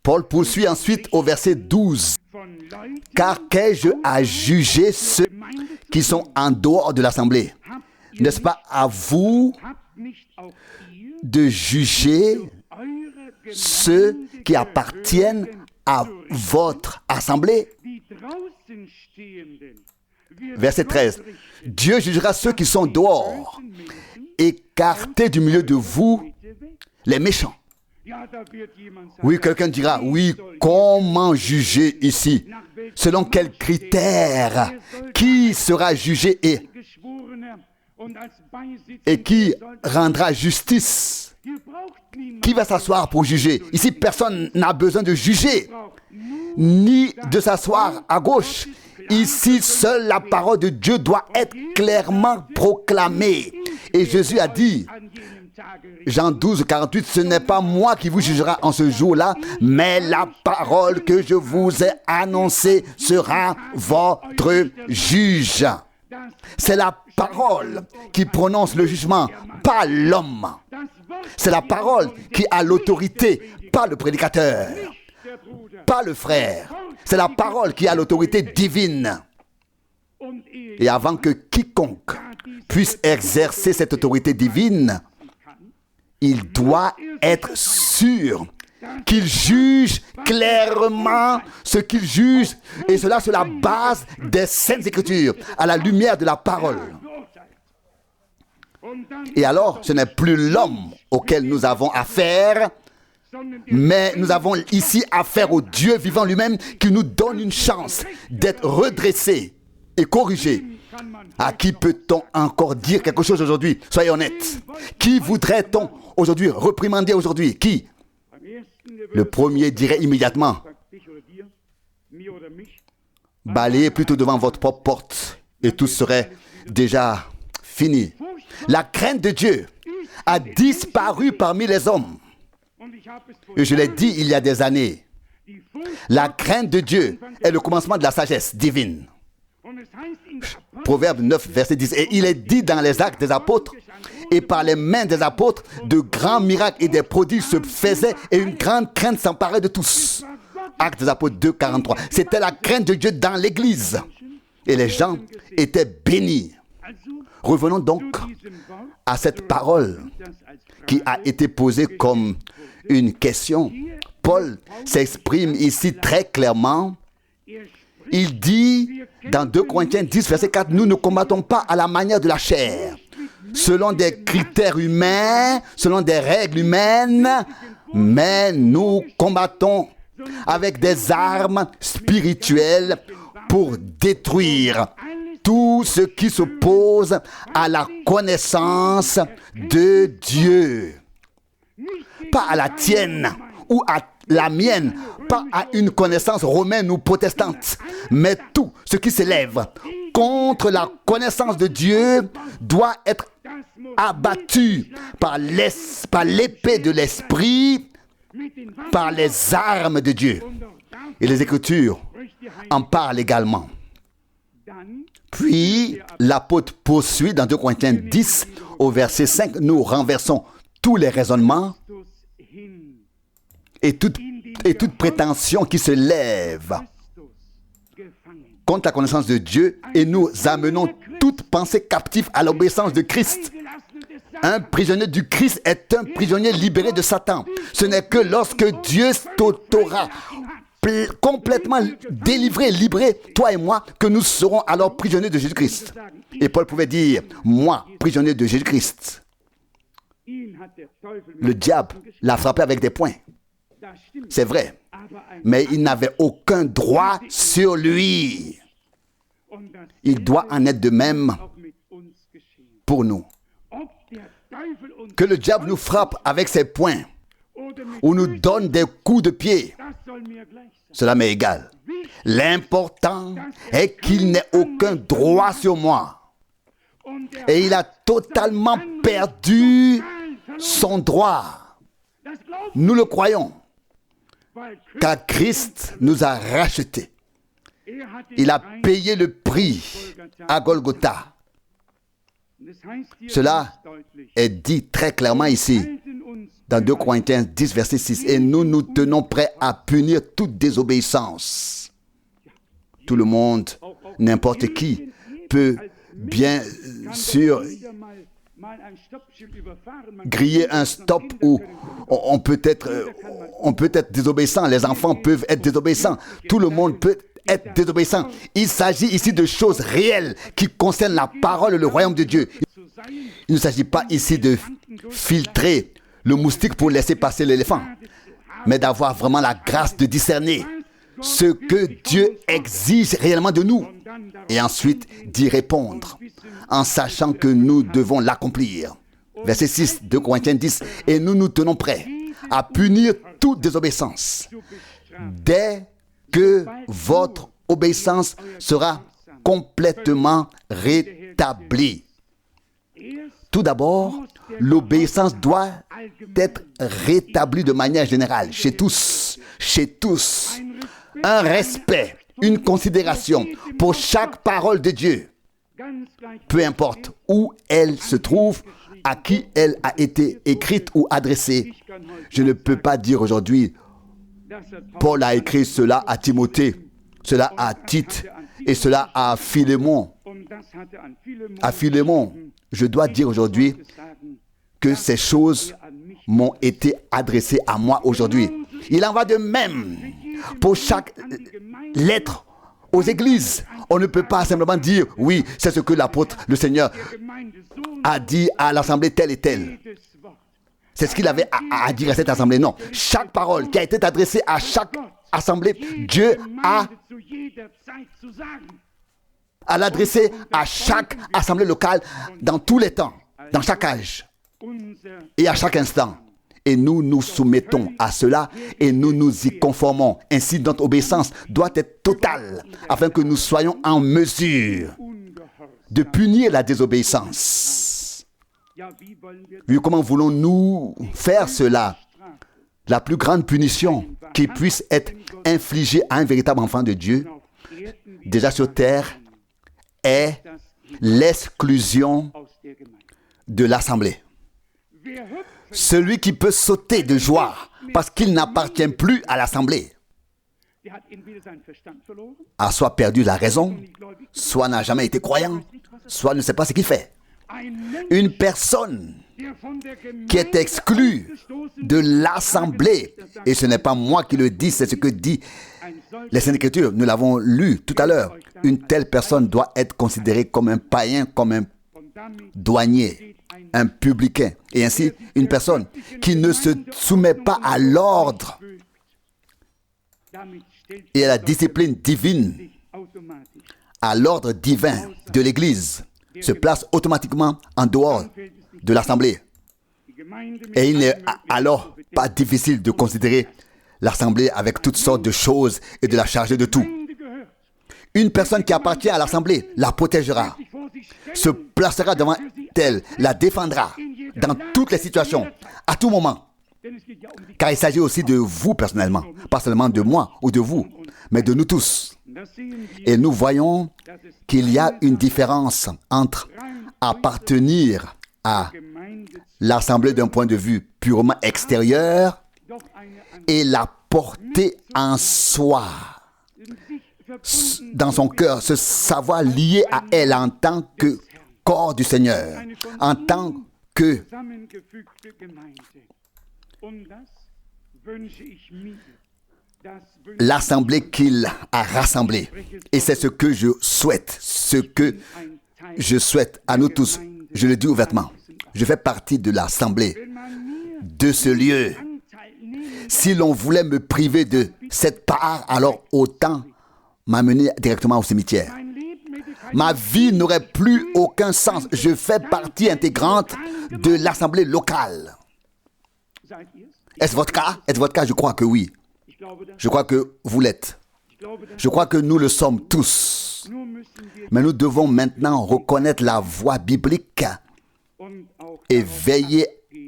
Speaker 1: Paul poursuit ensuite au verset 12. « Car qu'ai-je à juger ceux qui sont en dehors de l'assemblée? N'est-ce pas à vous de juger ceux qui appartiennent à votre assemblée? » Verset 13. « Dieu jugera ceux qui sont dehors, écartés du milieu de vous, les méchants. » Oui, quelqu'un dira, oui, comment juger ici? Selon quels critères? Qui sera jugé et qui rendra justice? Qui va s'asseoir pour juger? Ici, personne n'a besoin de juger, ni de s'asseoir à gauche. Ici, seule la parole de Dieu doit être clairement proclamée. Et Jésus a dit, Jean 12, 48, ce n'est pas moi qui vous jugera en ce jour-là, mais la parole que je vous ai annoncée sera votre juge. C'est la parole qui prononce le jugement, pas l'homme. C'est la parole qui a l'autorité, pas le prédicateur, pas le frère. C'est la parole qui a l'autorité divine. Et avant que quiconque puisse exercer cette autorité divine, il doit être sûr qu'il juge clairement ce qu'il juge, et cela sur la base des Saintes Écritures, à la lumière de la parole. Et alors, ce n'est plus l'homme auquel nous avons affaire, Mais nous avons ici affaire au Dieu vivant lui-même qui nous donne une chance d'être redressés et corrigés. À qui peut-on encore dire quelque chose aujourd'hui? Soyez honnêtes. Qui voudrait-on aujourd'hui réprimander aujourd'hui? Qui? Le premier dirait immédiatement: balayez plutôt devant votre propre porte et tout serait déjà fini. La crainte de Dieu a disparu parmi les hommes. Et je l'ai dit il y a des années. La crainte de Dieu est le commencement de la sagesse divine. Proverbe 9, verset 10. Et il est dit dans les Actes des Apôtres, et par les mains des apôtres, de grands miracles et des prodiges se faisaient et une grande crainte s'emparait de tous. Actes des Apôtres 2, 43. C'était la crainte de Dieu dans l'Église. Et les gens étaient bénis. Revenons donc à cette parole qui a été posée comme une question. Paul s'exprime ici très clairement. Il dit dans 2 Corinthiens 10, verset 4, nous ne combattons pas à la manière de la chair, selon des critères humains, selon des règles humaines, mais nous combattons avec des armes spirituelles pour détruire tout ce qui s'oppose à la connaissance de Dieu. Pas à la tienne ou à la mienne, pas à une connaissance romaine ou protestante, mais tout ce qui s'élève contre la connaissance de Dieu doit être abattu par l'épée de l'esprit, par les armes de Dieu. Et les Écritures en parlent également. Puis, l'apôtre poursuit dans 2 Corinthiens 10, au verset 5, nous renversons tous les raisonnements et toute prétention qui se lève contre la connaissance de Dieu et nous amenons toute pensée captive à l'obéissance de Christ. Un prisonnier du Christ est un prisonnier libéré de Satan. Ce n'est que lorsque Dieu t'aura complètement délivré, libéré, toi et moi, que nous serons alors prisonniers de Jésus-Christ. Et Paul pouvait dire, moi, prisonnier de Jésus-Christ. Le diable l'a frappé avec des poings. C'est vrai. Mais il n'avait aucun droit sur lui. Il doit en être de même pour nous. Que le diable nous frappe avec ses poings ou nous donne des coups de pied, cela m'est égal. L'important est qu'il n'ait aucun droit sur moi. Et il a totalement perdu son droit. Nous le croyons. Car Christ nous a rachetés. Il a payé le prix à Golgotha. Cela est dit très clairement ici, dans 2 Corinthiens 10, verset 6. Et nous nous tenons prêts à punir toute désobéissance. Tout le monde, n'importe qui, peut bien sûr griller un stop ou on peut être désobéissant. Les enfants peuvent être désobéissants. Tout le monde peut être désobéissant. Il s'agit ici de choses réelles qui concernent la parole et le royaume de Dieu. Il ne s'agit pas ici de filtrer le moustique pour laisser passer l'éléphant, mais d'avoir vraiment la grâce de discerner ce que Dieu exige réellement de nous et ensuite d'y répondre en sachant que nous devons l'accomplir. Verset 6 de Corinthiens 10. Et nous nous tenons prêts à punir toute désobéissance dès que votre obéissance sera complètement rétablie. Tout d'abord, l'obéissance doit être rétablie de manière générale, chez tous. Un respect, une considération pour chaque parole de Dieu, peu importe où elle se trouve, à qui elle a été écrite ou adressée. Je ne peux pas dire aujourd'hui, Paul a écrit cela à Timothée, cela à Tite et cela à Philémon. À Philémon, je dois dire aujourd'hui que ces choses m'ont été adressées à moi aujourd'hui. Il en va de même pour chaque lettre aux églises. On ne peut pas simplement dire, oui, c'est ce que l'apôtre, le Seigneur, a dit à l'assemblée telle et telle. C'est ce qu'il avait à dire à cette assemblée. Non, chaque parole qui a été adressée à chaque assemblée, Dieu a à l'adresser à chaque assemblée locale dans tous les temps, dans chaque âge et à chaque instant. Et nous nous soumettons à cela et nous nous y conformons. Ainsi, notre obéissance doit être totale afin que nous soyons en mesure de punir la désobéissance. Oui, comment voulons-nous faire cela? La plus grande punition qui puisse être infligée à un véritable enfant de Dieu, déjà sur terre, est l'exclusion de l'assemblée. Celui qui peut sauter de joie parce qu'il n'appartient plus à l'assemblée a soit perdu la raison, soit n'a jamais été croyant, soit ne sait pas ce qu'il fait. Une personne qui est exclue de l'assemblée, et ce n'est pas moi qui le dis, c'est ce que dit les Saintes Écritures, nous l'avons lu tout à l'heure. Une telle personne doit être considérée comme un païen, comme un douanier, un publicain. Et ainsi, une personne qui ne se soumet pas à l'ordre et à la discipline divine, à l'ordre divin de l'Église, se place automatiquement en dehors de l'assemblée. Et il n'est alors pas difficile de considérer l'assemblée avec toutes sortes de choses et de la charger de tout. Une personne qui appartient à l'assemblée la protégera, se placera devant elle, la défendra dans toutes les situations, à tout moment. Car il s'agit aussi de vous personnellement, pas seulement de moi ou de vous, mais de nous tous. Et nous voyons qu'il y a une différence entre appartenir à l'assemblée d'un point de vue purement extérieur et la porter en soi, dans son cœur, se savoir lié à elle en tant que corps du Seigneur, en tant que l'assemblée qu'il a rassemblée. Et c'est ce que je souhaite, à nous tous. Je le dis ouvertement. Je fais partie de l'assemblée, de ce lieu. Si l'on voulait me priver de cette part, alors autant m'amener directement au cimetière. Ma vie n'aurait plus aucun sens. Je fais partie intégrante de l'assemblée locale. Est-ce votre cas? Est-ce votre cas? Je crois que oui. Je crois que vous l'êtes. Je crois que nous le sommes tous. Mais nous devons maintenant reconnaître la voie biblique et veiller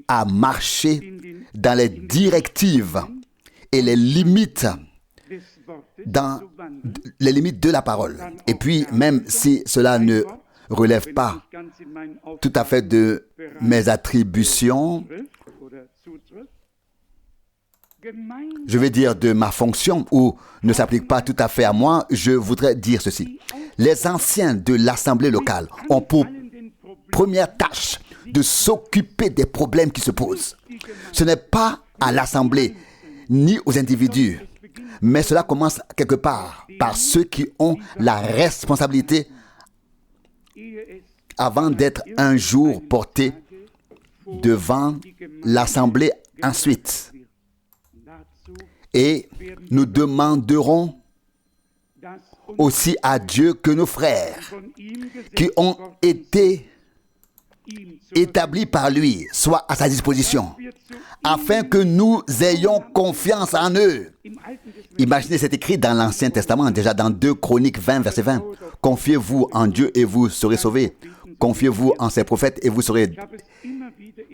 Speaker 1: à marcher dans les directives et les limites, dans les limites de la parole. Et puis, même si cela ne relève pas tout à fait de mes attributions, je vais dire de ma fonction, ou ne s'applique pas tout à fait à moi, je voudrais dire ceci. Les anciens de l'assemblée locale ont pour première tâche de s'occuper des problèmes qui se posent. Ce n'est pas à l'assemblée ni aux individus, mais cela commence quelque part par ceux qui ont la responsabilité avant d'être un jour portés devant l'assemblée ensuite. Et nous demanderons aussi à Dieu que nos frères qui ont été établis par lui soient à sa disposition, afin que nous ayons confiance en eux. Imaginez, c'est écrit dans l'Ancien Testament, déjà dans 2 Chroniques 20, verset 20. Confiez-vous en Dieu et vous serez sauvés. Confiez-vous en ses prophètes et vous serez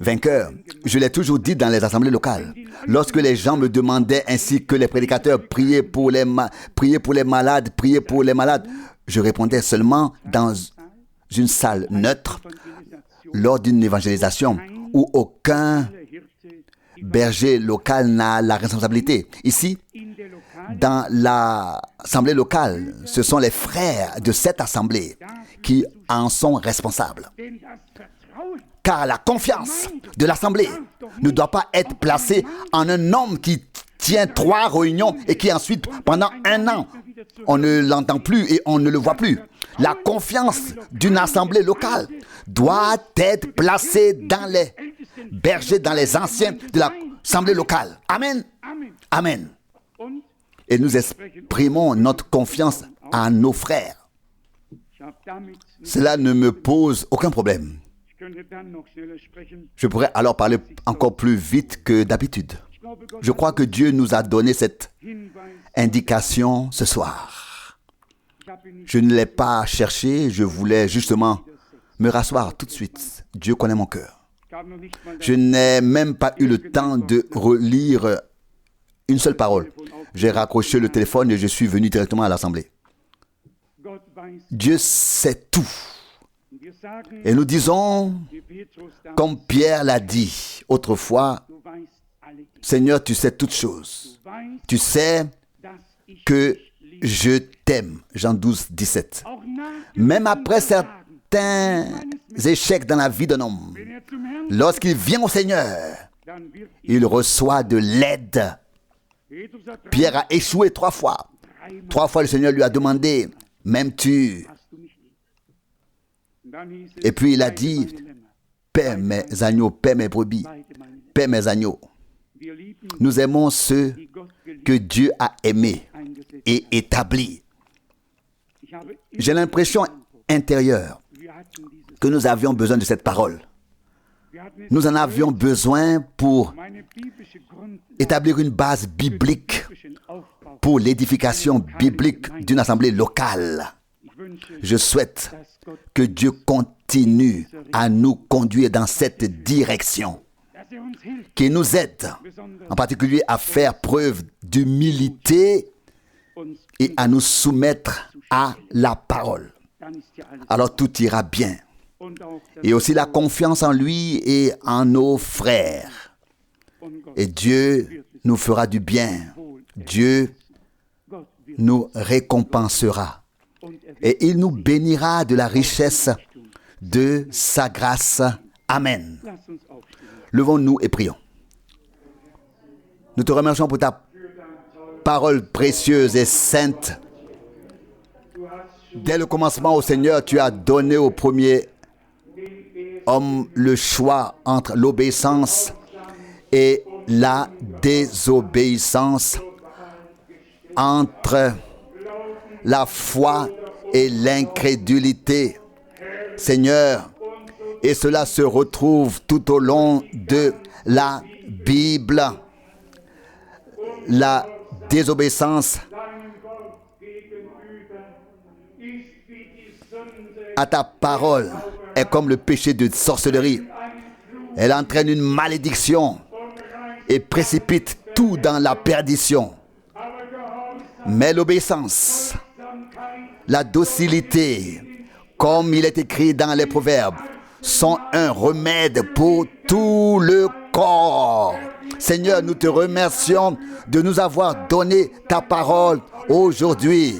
Speaker 1: vainqueurs. Je l'ai toujours dit dans les assemblées locales. Lorsque les gens me demandaient, ainsi que les prédicateurs, priez pour les malades, je répondais seulement dans une salle neutre, lors d'une évangélisation où aucun berger local n'a la responsabilité. Ici, dans l'assemblée locale, ce sont les frères de cette assemblée qui en sont responsables. Car la confiance de l'assemblée ne doit pas être placée en un homme qui tient 3 réunions et qui ensuite, pendant 1 an, on ne l'entend plus et on ne le voit plus. La confiance d'une assemblée locale doit être placée dans les berger dans les anciens de l'assemblée locale. Amen. Amen. Et nous exprimons notre confiance à nos frères. Cela ne me pose aucun problème. Je pourrais alors parler encore plus vite que d'habitude. Je crois que Dieu nous a donné cette indication ce soir. Je ne l'ai pas cherché, je voulais justement me rasseoir tout de suite. Dieu connaît mon cœur. Je n'ai même pas eu le temps de relire une seule parole. J'ai raccroché le téléphone et je suis venu directement à l'assemblée. Dieu sait tout. Et nous disons, comme Pierre l'a dit autrefois, Seigneur, tu sais toutes choses. Tu sais que je t'aime. Jean 12, 17. Même après certains échecs dans la vie d'un homme, lorsqu'il vient au Seigneur, il reçoit de l'aide. Pierre a échoué 3 fois. 3 fois, le Seigneur lui a demandé, m'aimes-tu? Et puis il a dit, paie mes agneaux, paie mes brebis, paie mes agneaux. Nous aimons ceux que Dieu a aimés et établis. J'ai l'impression intérieure que nous avions besoin de cette parole. Nous en avions besoin pour établir une base biblique pour l'édification biblique d'une assemblée locale. Je souhaite que Dieu continue à nous conduire dans cette direction, qu'il nous aide, en particulier à faire preuve d'humilité et à nous soumettre à la parole. Alors tout ira bien. Et aussi la confiance en lui et en nos frères. Et Dieu nous fera du bien. Dieu nous récompensera. Et il nous bénira de la richesse de sa grâce. Amen. Levons-nous et prions. Nous te remercions pour ta parole précieuse et sainte. Dès le commencement, au Seigneur, tu as donné au premier homme le choix entre l'obéissance et la désobéissance, entre la foi et l'incrédulité. Seigneur, et cela se retrouve tout au long de la Bible. La désobéissance à ta parole est comme le péché de sorcellerie. Elle entraîne une malédiction et précipite tout dans la perdition. Mais l'obéissance, la docilité, comme il est écrit dans les Proverbes, sont un remède pour tout le corps. Seigneur, nous te remercions de nous avoir donné ta parole aujourd'hui.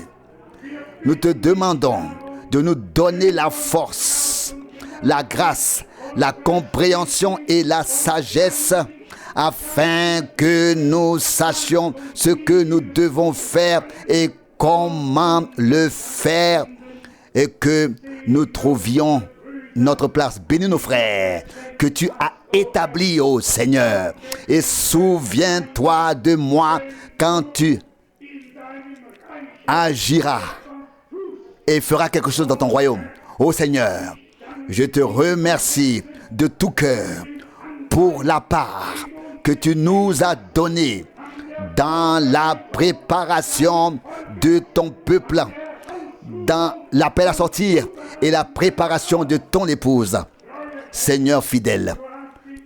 Speaker 1: Nous te demandons de nous donner la force, la grâce, la compréhension et la sagesse afin que nous sachions ce que nous devons faire et comment le faire et que nous trouvions notre place. Bénis nos frères que tu as établis, ô Seigneur, et souviens-toi de moi quand tu agiras et feras quelque chose dans ton royaume. Ô Seigneur, je te remercie de tout cœur pour la part que tu nous as donnée dans la préparation de ton peuple, dans l'appel à sortir et la préparation de ton épouse. Seigneur fidèle,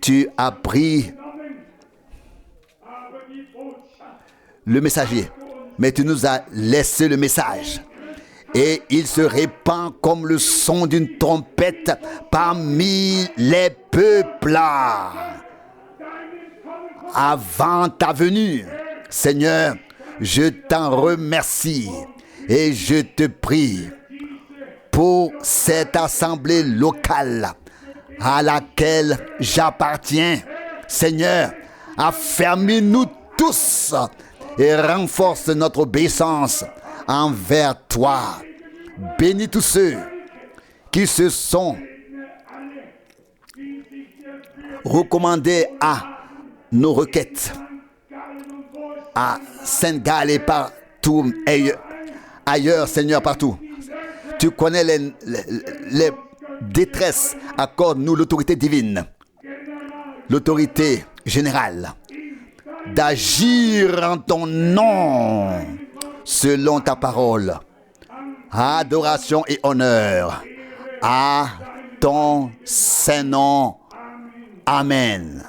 Speaker 1: tu as pris le messager, mais tu nous as laissé le message. Et il se répand comme le son d'une trompette parmi les peuples. Avant ta venue, Seigneur, je t'en remercie et je te prie pour cette assemblée locale à laquelle j'appartiens. Seigneur, affermis-nous tous et renforce notre obéissance envers toi. Bénis tous ceux qui se sont recommandé à nos requêtes, à Sainte-Galles et partout ailleurs, Seigneur, partout. Tu connais les détresses. Accorde-nous l'autorité divine, l'autorité générale, d'agir en ton nom, selon ta parole. Adoration et honneur à ton Saint-Nom. Amen.